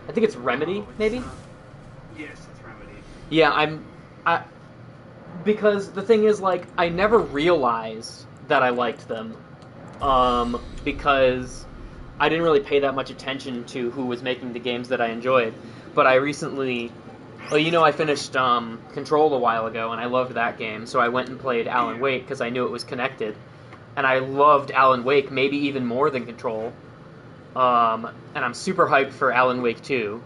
I think it's Remedy, maybe? Yes, it's Remedy. Yeah, because the thing is, like, I never realized that I liked them, because I didn't really pay that much attention to who was making the games that I enjoyed. But I recently, well, I finished Control a while ago, and I loved that game, so I went and played Alan Wake because I knew it was connected, and I loved Alan Wake maybe even more than Control. And I'm super hyped for Alan Wake 2.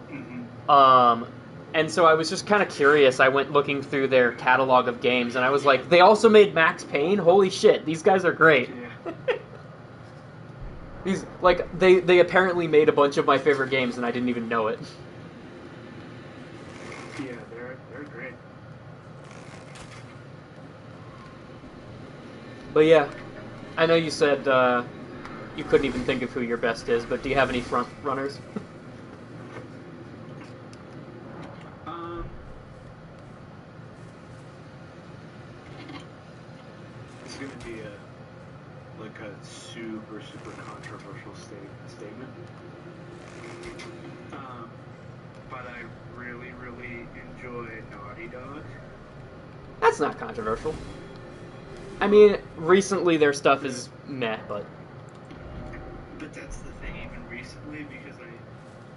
Mm-hmm. And so I was just kind of curious. I went looking through their catalog of games, and I was like, they also made Max Payne? Holy shit, these guys are great. Yeah. They apparently made a bunch of my favorite games, and I didn't even know it. Yeah, they're great. But yeah, I know you said you couldn't even think of who your best is, but do you have any front runners? It's going to be a super controversial statement. But I really enjoy Naughty Dog. That's not controversial. I mean, recently their stuff is meh, but that's the thing, even recently, because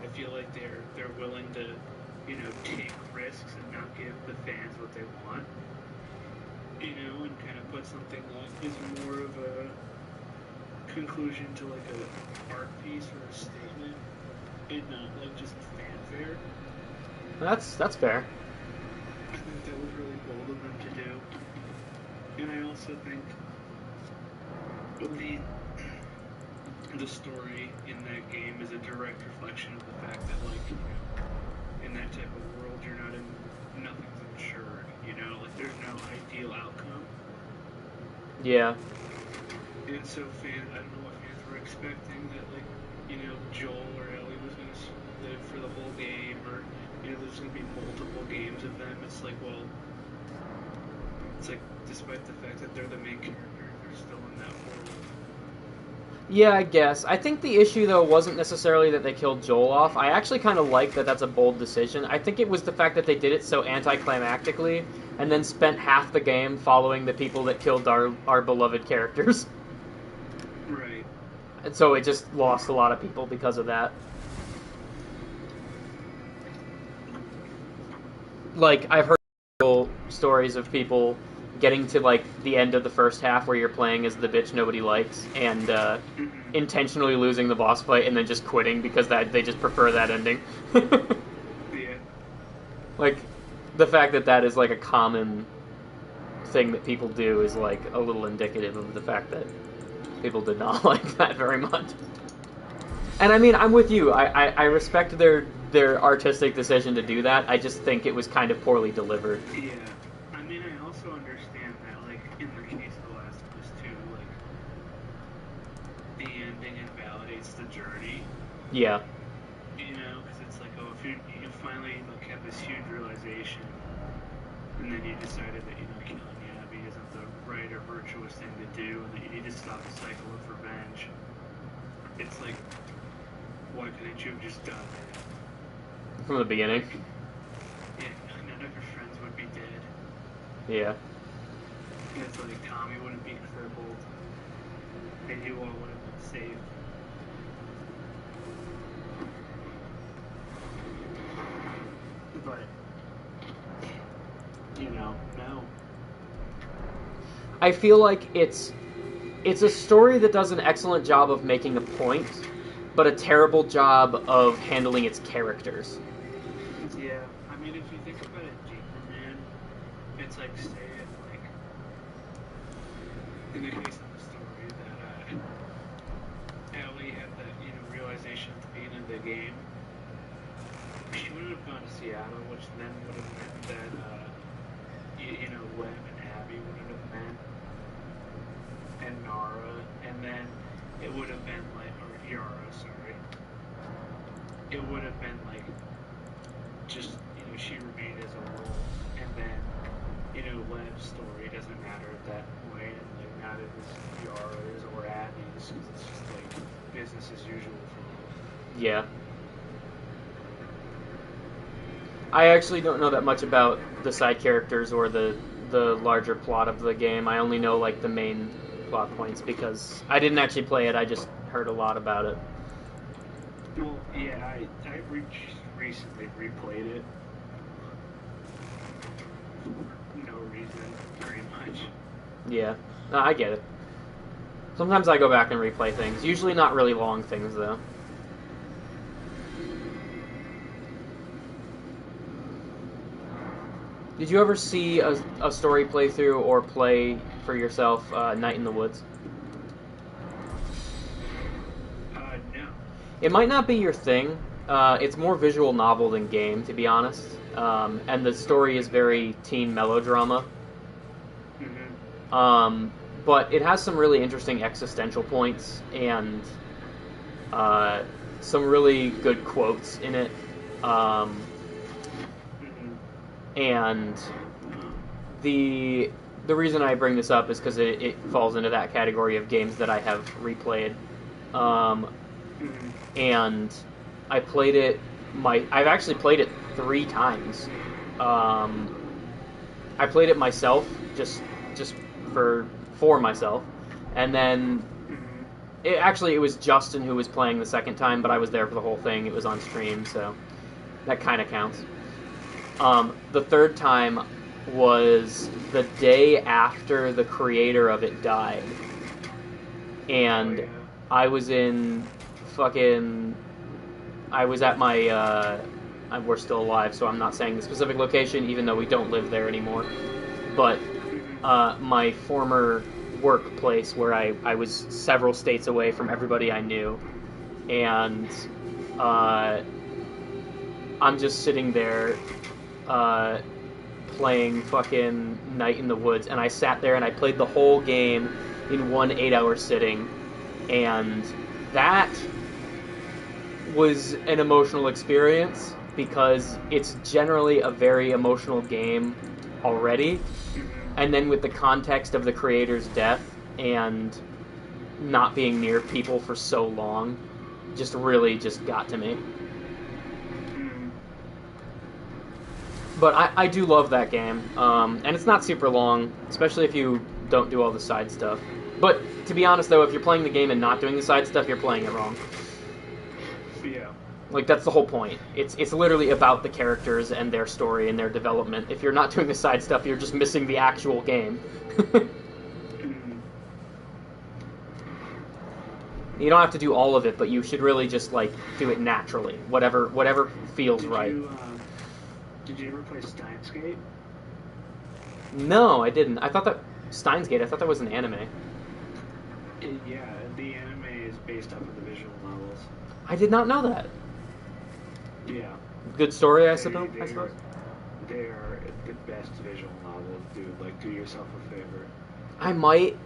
I feel like they're willing to, take risks and not give the fans what they want, and kind of put something that is more of a conclusion to like a art piece or a statement, and not like just fanfare. that's fair. I think that was really bold of them to do, and I also think the story in that game is a direct reflection of the fact that, like, in that type of world, nothing's insured, like there's no ideal outcome. Yeah. And so I don't know what fans were expecting, that, like, Joel or Ellie was going to live for the whole game, or, there's going to be multiple games of them. It's like, well, despite the fact that they're the main character, they're still in that world. Yeah, I guess. I think the issue, though, wasn't necessarily that they killed Joel off. I actually kind of like that that's a bold decision. I think it was the fact that they did it so anticlimactically, and then spent half the game following the people that killed our beloved characters. Right. And so it just lost a lot of people because of that. Like, I've heard stories of people getting to, like, the end of the first half where you're playing as the bitch nobody likes, and intentionally losing the boss fight and then just quitting because they just prefer that ending. Yeah. Like, the fact that is, like, a common thing that people do is, like, a little indicative of the fact that people did not like that very much. And I mean, I'm with you. I respect their artistic decision to do that. I just think it was kind of poorly delivered. Yeah. I mean, I also understand that, like, in the case of The Last of Us 2, like, the ending invalidates the journey. Yeah. Because it's like, oh, if you finally, like, have this huge realization, and then you decided that, killing Abby isn't the right or virtuous thing to do, and that you need to stop the cycle of revenge. It's like, why couldn't you have just done that? From the beginning. Yeah, none of your friends would be dead. Yeah. It's like Tommy wouldn't be crippled, and you all would have been saved. But, no. I feel like it's it's a story that does an excellent job of making a point, but a terrible job of handling its characters. Yeah, I mean, if you think about it deeper, man, it's like, say, like, in the case of the story that Ellie had the, realization at the beginning of the game, she wouldn't have gone to Seattle, which then would have meant that, Lem and Abby wouldn't have met, and Nara, and then it would have been like, or Yara, sorry. It would have been like, just, she remained as a wolf, and then, Lem's story doesn't matter at that point, and like, not if it's Yara's or Abby's, because it's just like business as usual for them. Yeah. I actually don't know that much about the side characters or the larger plot of the game. I only know like the main plot points because I didn't actually play it. I just heard a lot about it. Well, yeah, I recently replayed it. No reason, very much. Yeah, no, I get it. Sometimes I go back and replay things. Usually not really long things, though. Did you ever see a story playthrough or play for yourself Night in the Woods? No. It might not be your thing. It's more visual novel than game, to be honest. And the story is very teen melodrama. Mm-hmm. But it has some really interesting existential points and some really good quotes in it. And the reason I bring this up is because it falls into that category of games that I have replayed. And I played it. I've actually played it 3 times. I played it myself, just for myself, and then it was Justin who was playing the second time, but I was there for the whole thing. It was on stream, so that kind of counts. The third time was the day after the creator of it died, and I was in I was at my, we're still alive, so I'm not saying the specific location, even though we don't live there anymore, but my former workplace where I was several states away from everybody I knew, and I'm just sitting there playing fucking Night in the Woods, and I sat there and I played the whole game in one 8-hour sitting, and that was an emotional experience because it's generally a very emotional game already, and then with the context of the creator's death and not being near people for so long just really just got to me. But I do love that game, and it's not super long, especially if you don't do all the side stuff. But to be honest, though, if you're playing the game and not doing the side stuff, you're playing it wrong. Yeah. Like, that's the whole point. It's literally about the characters and their story and their development. If you're not doing the side stuff, you're just missing the actual game. You don't have to do all of it, but you should really just, like, do it naturally. Whatever feels right. Did you ever play Steins Gate? No, I didn't. I thought that Steins Gate, I thought that was an anime. Yeah, the anime is based off of the visual novels. I did not know that. Yeah. Good story, I suppose. They are the best visual novels, dude. Like, do yourself a favor. I might.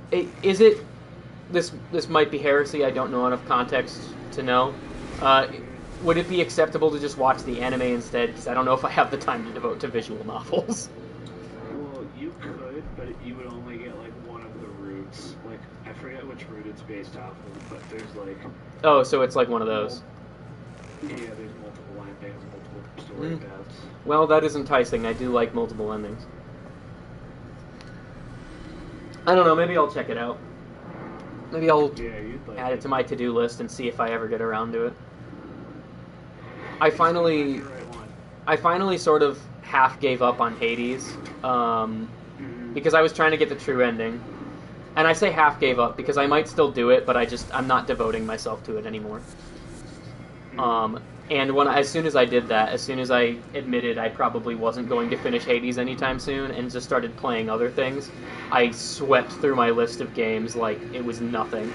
Is it? This might be heresy. I don't know enough context to know. Would it be acceptable to just watch the anime instead? Because I don't know if I have the time to devote to visual novels. Well, you could, but you would only get, like, one of the roots. Like, I forget which root it's based off of, but there's, like... Oh, so it's like one of those. Yeah, there's multiple endings, multiple story paths. Well, that is enticing. I do like multiple endings. I don't know, maybe I'll check it out. Maybe I'll add it to my to-do list and see if I ever get around to it. I finally sort of half gave up on Hades, because I was trying to get the true ending, And I say half gave up because I might still do it, but I'm not devoting myself to it anymore. And as soon as I did that, as soon as I admitted I probably wasn't going to finish Hades anytime soon and just started playing other things, I swept through my list of games like it was nothing.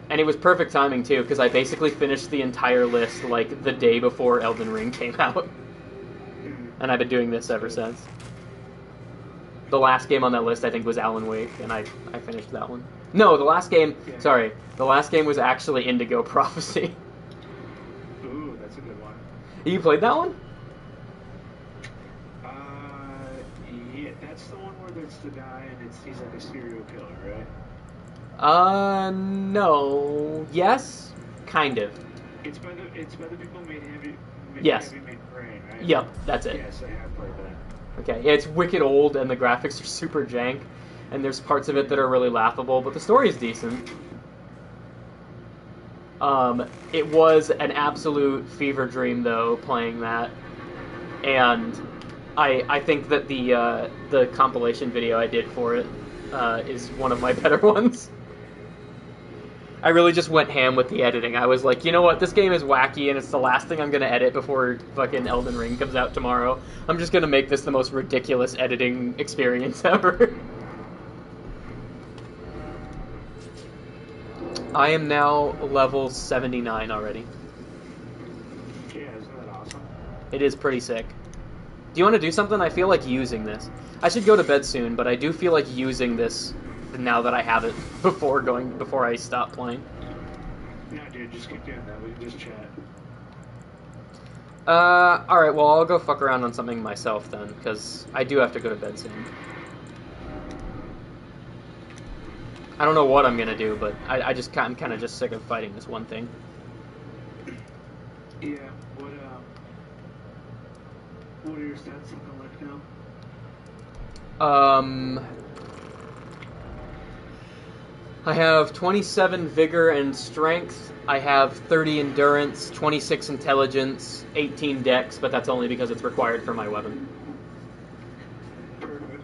And it was perfect timing, too, because I basically finished the entire list like the day before Elden Ring came out. And I've been doing this ever since. The last game on that list, I think, was Alan Wake, and I finished that one. No, the last game was actually Indigo Prophecy. Ooh, that's a good one. You played that one? Yeah, that's the one where there's the guy and he's like a serial killer, right? No. Yes? Kind of. It's by the people who made Heavy Rain, right? Yep, that's it. Yes, I have played that. Okay, yeah, it's wicked old, and the graphics are super jank, and there's parts of it that are really laughable, but the story is decent. It was an absolute fever dream, though, playing that, and I think that the compilation video I did for it is one of my better ones. I really just went ham with the editing. I was like, you know what, this game is wacky, and it's the last thing I'm going to edit before fucking Elden Ring comes out tomorrow. I'm just going to make this the most ridiculous editing experience ever. I am now level 79 already. Yeah, isn't that awesome? It is pretty sick. Do you want to do something? I feel like using this. I should go to bed soon, but I do feel like using this now that I have it before I stop playing. No, dude, just keep doing that. We can just chat. Alright, well, I'll go fuck around on something myself then, because I do have to go to bed soon. I don't know what I'm gonna do, but I'm kind of just sick of fighting this one thing. Yeah, what are your stats looking like now? I have 27 vigor and strength. I have 30 endurance, 26 intelligence, 18 dex, but that's only because it's required for my weapon. Perfect.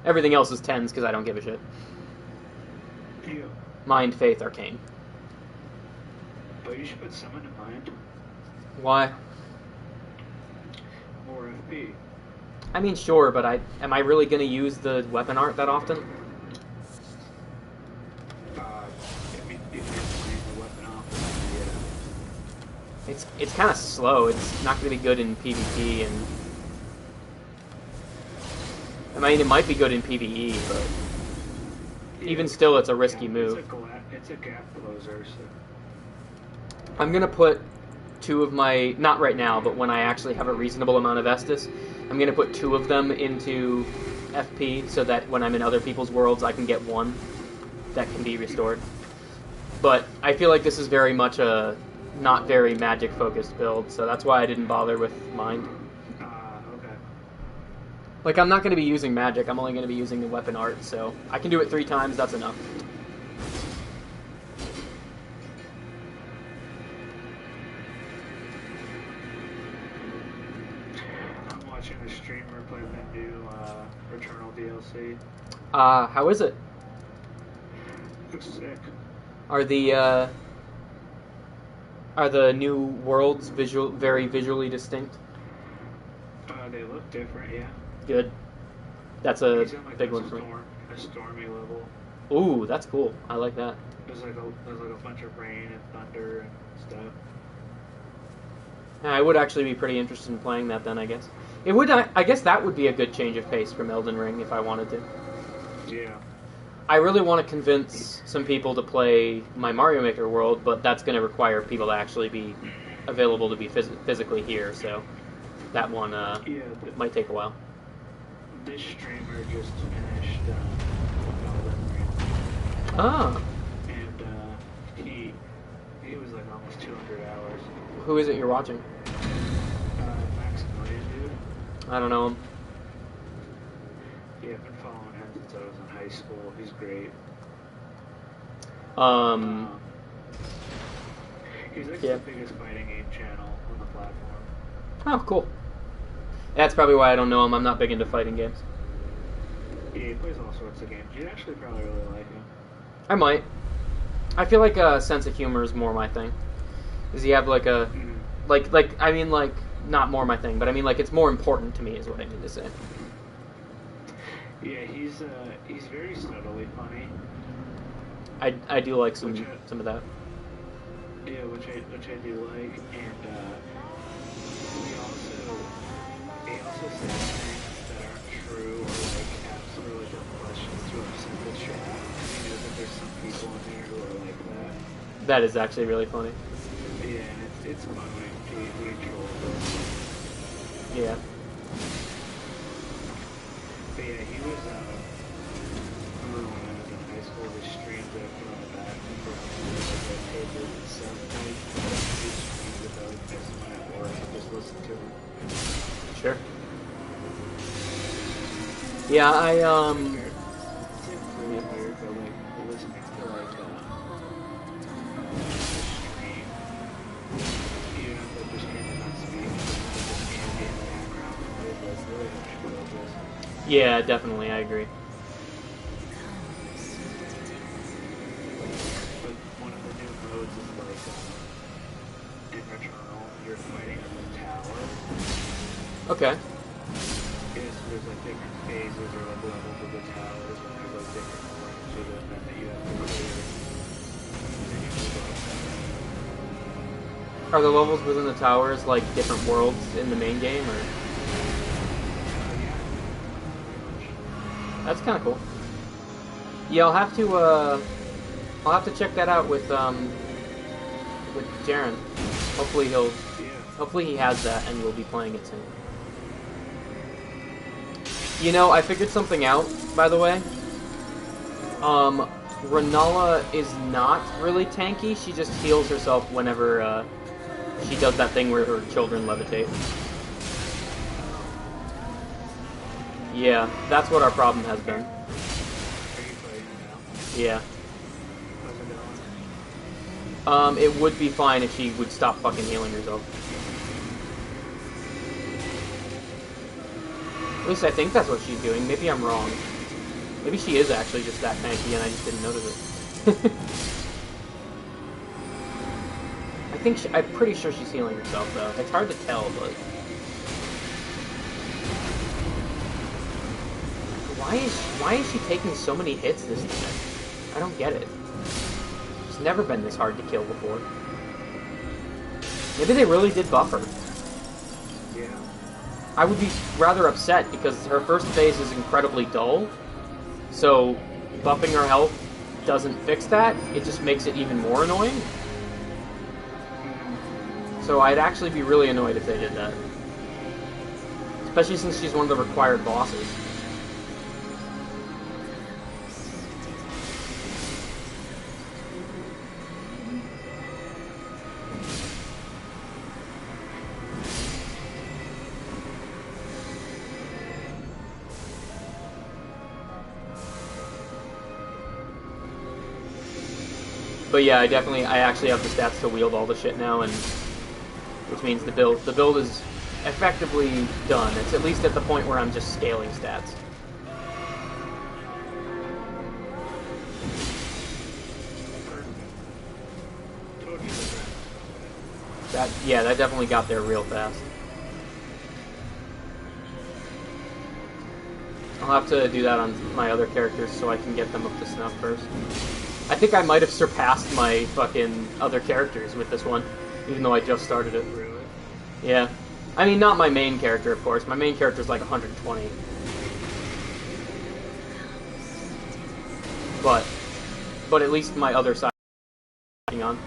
Everything else is 10s because I don't give a shit. Yeah. Mind, faith, arcane. But you should put summon in mind. Why? More FP. I mean, sure, but am I really going to use the weapon art that often? I mean, if you're playing the weapon off, yeah. It's kind of slow. It's not going to be good in PvP, and I mean, it might be good in PvE, but even still, it's a risky move. It's a gap closer, so... I'm going to put two of my, not right now, but when I actually have a reasonable amount of Estus, I'm going to put two of them into FP so that when I'm in other people's worlds, I can get one that can be restored. But I feel like this is very much a not very magic-focused build, so that's why I didn't bother with Mind. Okay. Like, I'm not going to be using magic, I'm only going to be using the weapon art, so I can do it 3 times, that's enough. I'm watching a streamer play the new Returnal DLC. How is it? Looks sick. Are the new worlds very visually distinct? They look different, yeah. Good. That's a He's in, like, big a one for me. A stormy level. Ooh, that's cool. I like that. There's like a bunch of rain and thunder and stuff. Yeah, I would actually be pretty interested in playing that then, I guess. It would. I guess that would be a good change of pace from Elden Ring if I wanted to. Yeah. I really want to convince some people to play my Mario Maker world, but that's going to require people to actually be available to be physically here, so that one might take a while. This streamer just finished Elden Ring. Ah. And he was like almost 200 hours. Who is it you're watching? Maximilian, dude. I don't know him. Yeah, I've been following him since I was in high school. He's great. He's like the biggest fighting game channel on the platform. Oh, cool. That's probably why I don't know him. I'm not big into fighting games. Yeah, he plays all sorts of games. You'd actually probably really like him. I might. I feel like a sense of humor is more my thing. Does he have like a I mean like not more my thing, but I mean like it's more important to me is what I mean to say. Yeah, he's very subtly funny. I do like some of that. Yeah, which I do like, and he also says things that aren't true or like asks really dumb questions to upset the chat. He knows that there's some people in there who are like that. That is actually really funny. Yeah, and it's fun when he trolls them. Yeah. But yeah, he was, I remember when I was in high school, we streamed it from the back and forth, like, papers and stuff, and we streamed it, like, next to my network, and just listen to him. Sure. Yeah, It's really weird, but, like, listening to, like, stream, even if, like, the stream is not speaking, just ambient background noise, like, really helps you focus. Yeah, definitely, I agree. But one of the new modes is like in Returnal, you're fighting at the tower. Okay. Yeah, so there's like different phases or like levels of the towers, and there's like different rooms within them that you have to clear. And then you move up. Are the levels within the towers like different worlds in the main game, or? Yeah, pretty much. That's kind of cool. Yeah, I'll have to check that out with Jaren. Hopefully Yeah. hopefully he has that and we'll be playing it soon. You know, I figured something out, by the way. Renala is not really tanky. She just heals herself whenever she does that thing where her children levitate. Yeah, that's what our problem has been. Are you playing it now? Yeah. How's it going? It would be fine if she would stop fucking healing herself. At least I think that's what she's doing. Maybe I'm wrong. Maybe she is actually just that tanky and I just didn't notice it. I'm pretty sure she's healing herself though. It's hard to tell, but... Why is she taking so many hits this time? I don't get it. She's never been this hard to kill before. Maybe they really did buff her. Yeah. I would be rather upset because her first phase is incredibly dull. So buffing her health doesn't fix that. It just makes it even more annoying. So I'd actually be really annoyed if they did that. Especially since she's one of the required bosses. But yeah, I actually have the stats to wield all the shit now, and which means the build is effectively done. It's at least at the point where I'm just scaling stats. That definitely got there real fast. I'll have to do that on my other characters so I can get them up to snuff first. I think I might have surpassed my fucking other characters with this one, even though I just started it. Really? Yeah. I mean, not my main character, of course. My main character is like 120. But at least my other side I'm working on.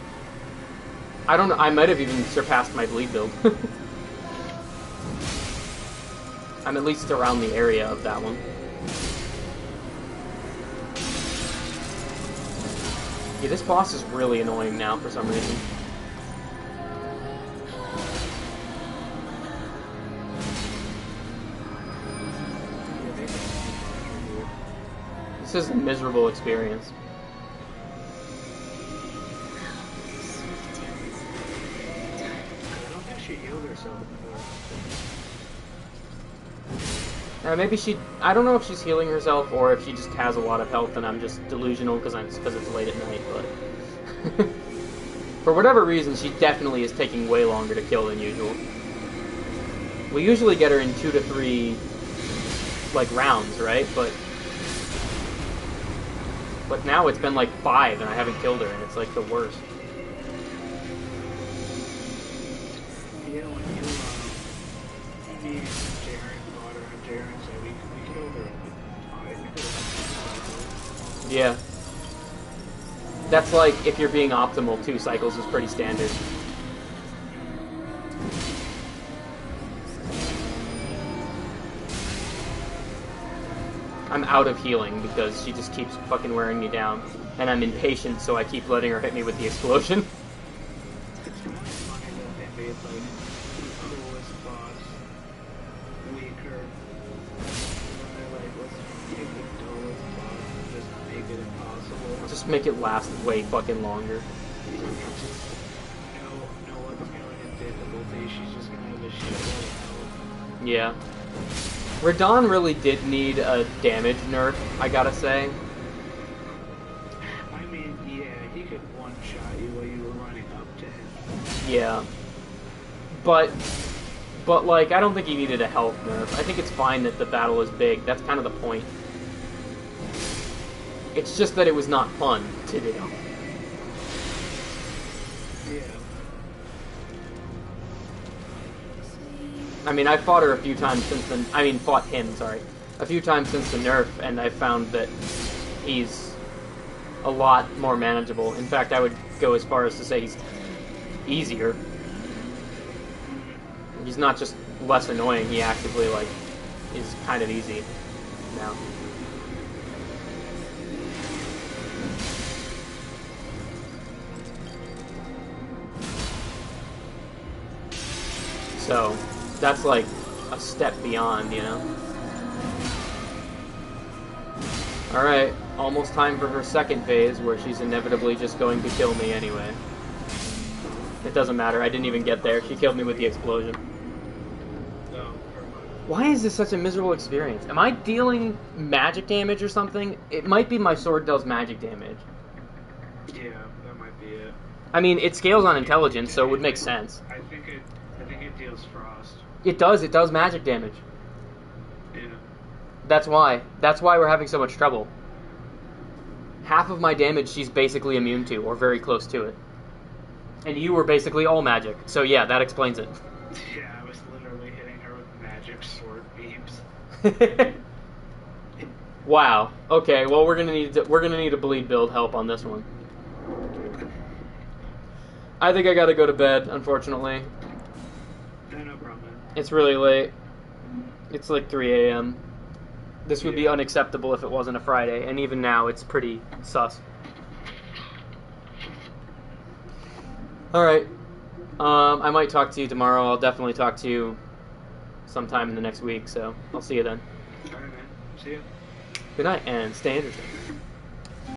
I don't know, I might have even surpassed my bleed build. I'm at least around the area of that one. Yeah, this boss is really annoying now for some reason. This is a miserable experience. I don't think she healed herself before. Maybe she... I don't know if she's healing herself or if she just has a lot of health and I'm just delusional because it's late at night, but... For whatever reason, she definitely is taking way longer to kill than usual. We usually get her in 2 to 3, like, rounds, right? But now it's been like 5 and I haven't killed her and it's like the worst. Yeah, when me and Jaren fought her and Jaren said we killed her in like 5. Yeah. That's like, if you're being optimal, 2 cycles is pretty standard. I'm out of healing because she just keeps fucking wearing me down. And I'm impatient, so I keep letting her hit me with the explosion. It's really funny that they made like the coolest boss weaker. And they're like, let's take the dullest boss and just make it impossible. Just make it last way fucking longer. No one's going in difficulty, she's just gonna have a shitload of health. Yeah. Radon really did need a damage nerf, I gotta say. I mean, yeah, he could one-shot you while you were running up to him. Yeah. But like, I don't think he needed a health nerf. I think it's fine that the battle is big. That's kind of the point. It's just that it was not fun to do. Yeah. I mean, I fought her a few times since the... I mean, fought him, sorry. A few times since the nerf, and I found that he's a lot more manageable. In fact, I would go as far as to say he's easier. He's not just less annoying, he actively, like, is kind of easy now. So... that's like a step beyond, you know? Alright, almost time for her second phase, where she's inevitably just going to kill me anyway. It doesn't matter, I didn't even get there. She killed me with the explosion. Why is this such a miserable experience? Am I dealing magic damage or something? It might be my sword does magic damage. Yeah, that might be it. I mean, it scales on intelligence, so it would make sense. I think it deals frost. It does magic damage. Yeah. That's why we're having so much trouble. Half of my damage she's basically immune to, or very close to it. And you were basically all magic, so yeah, that explains it. Yeah, I was literally hitting her with magic sword beams. Wow. Okay, well we're gonna need a bleed build help on this one. I think I gotta go to bed, unfortunately. No problem. It's really late. It's like 3 a.m. This would be unacceptable if it wasn't a Friday, and even now it's pretty sus. Alright. I might talk to you tomorrow. I'll definitely talk to you sometime in the next week, so I'll see you then. Alright, man. See ya. Good night, and stay interesting.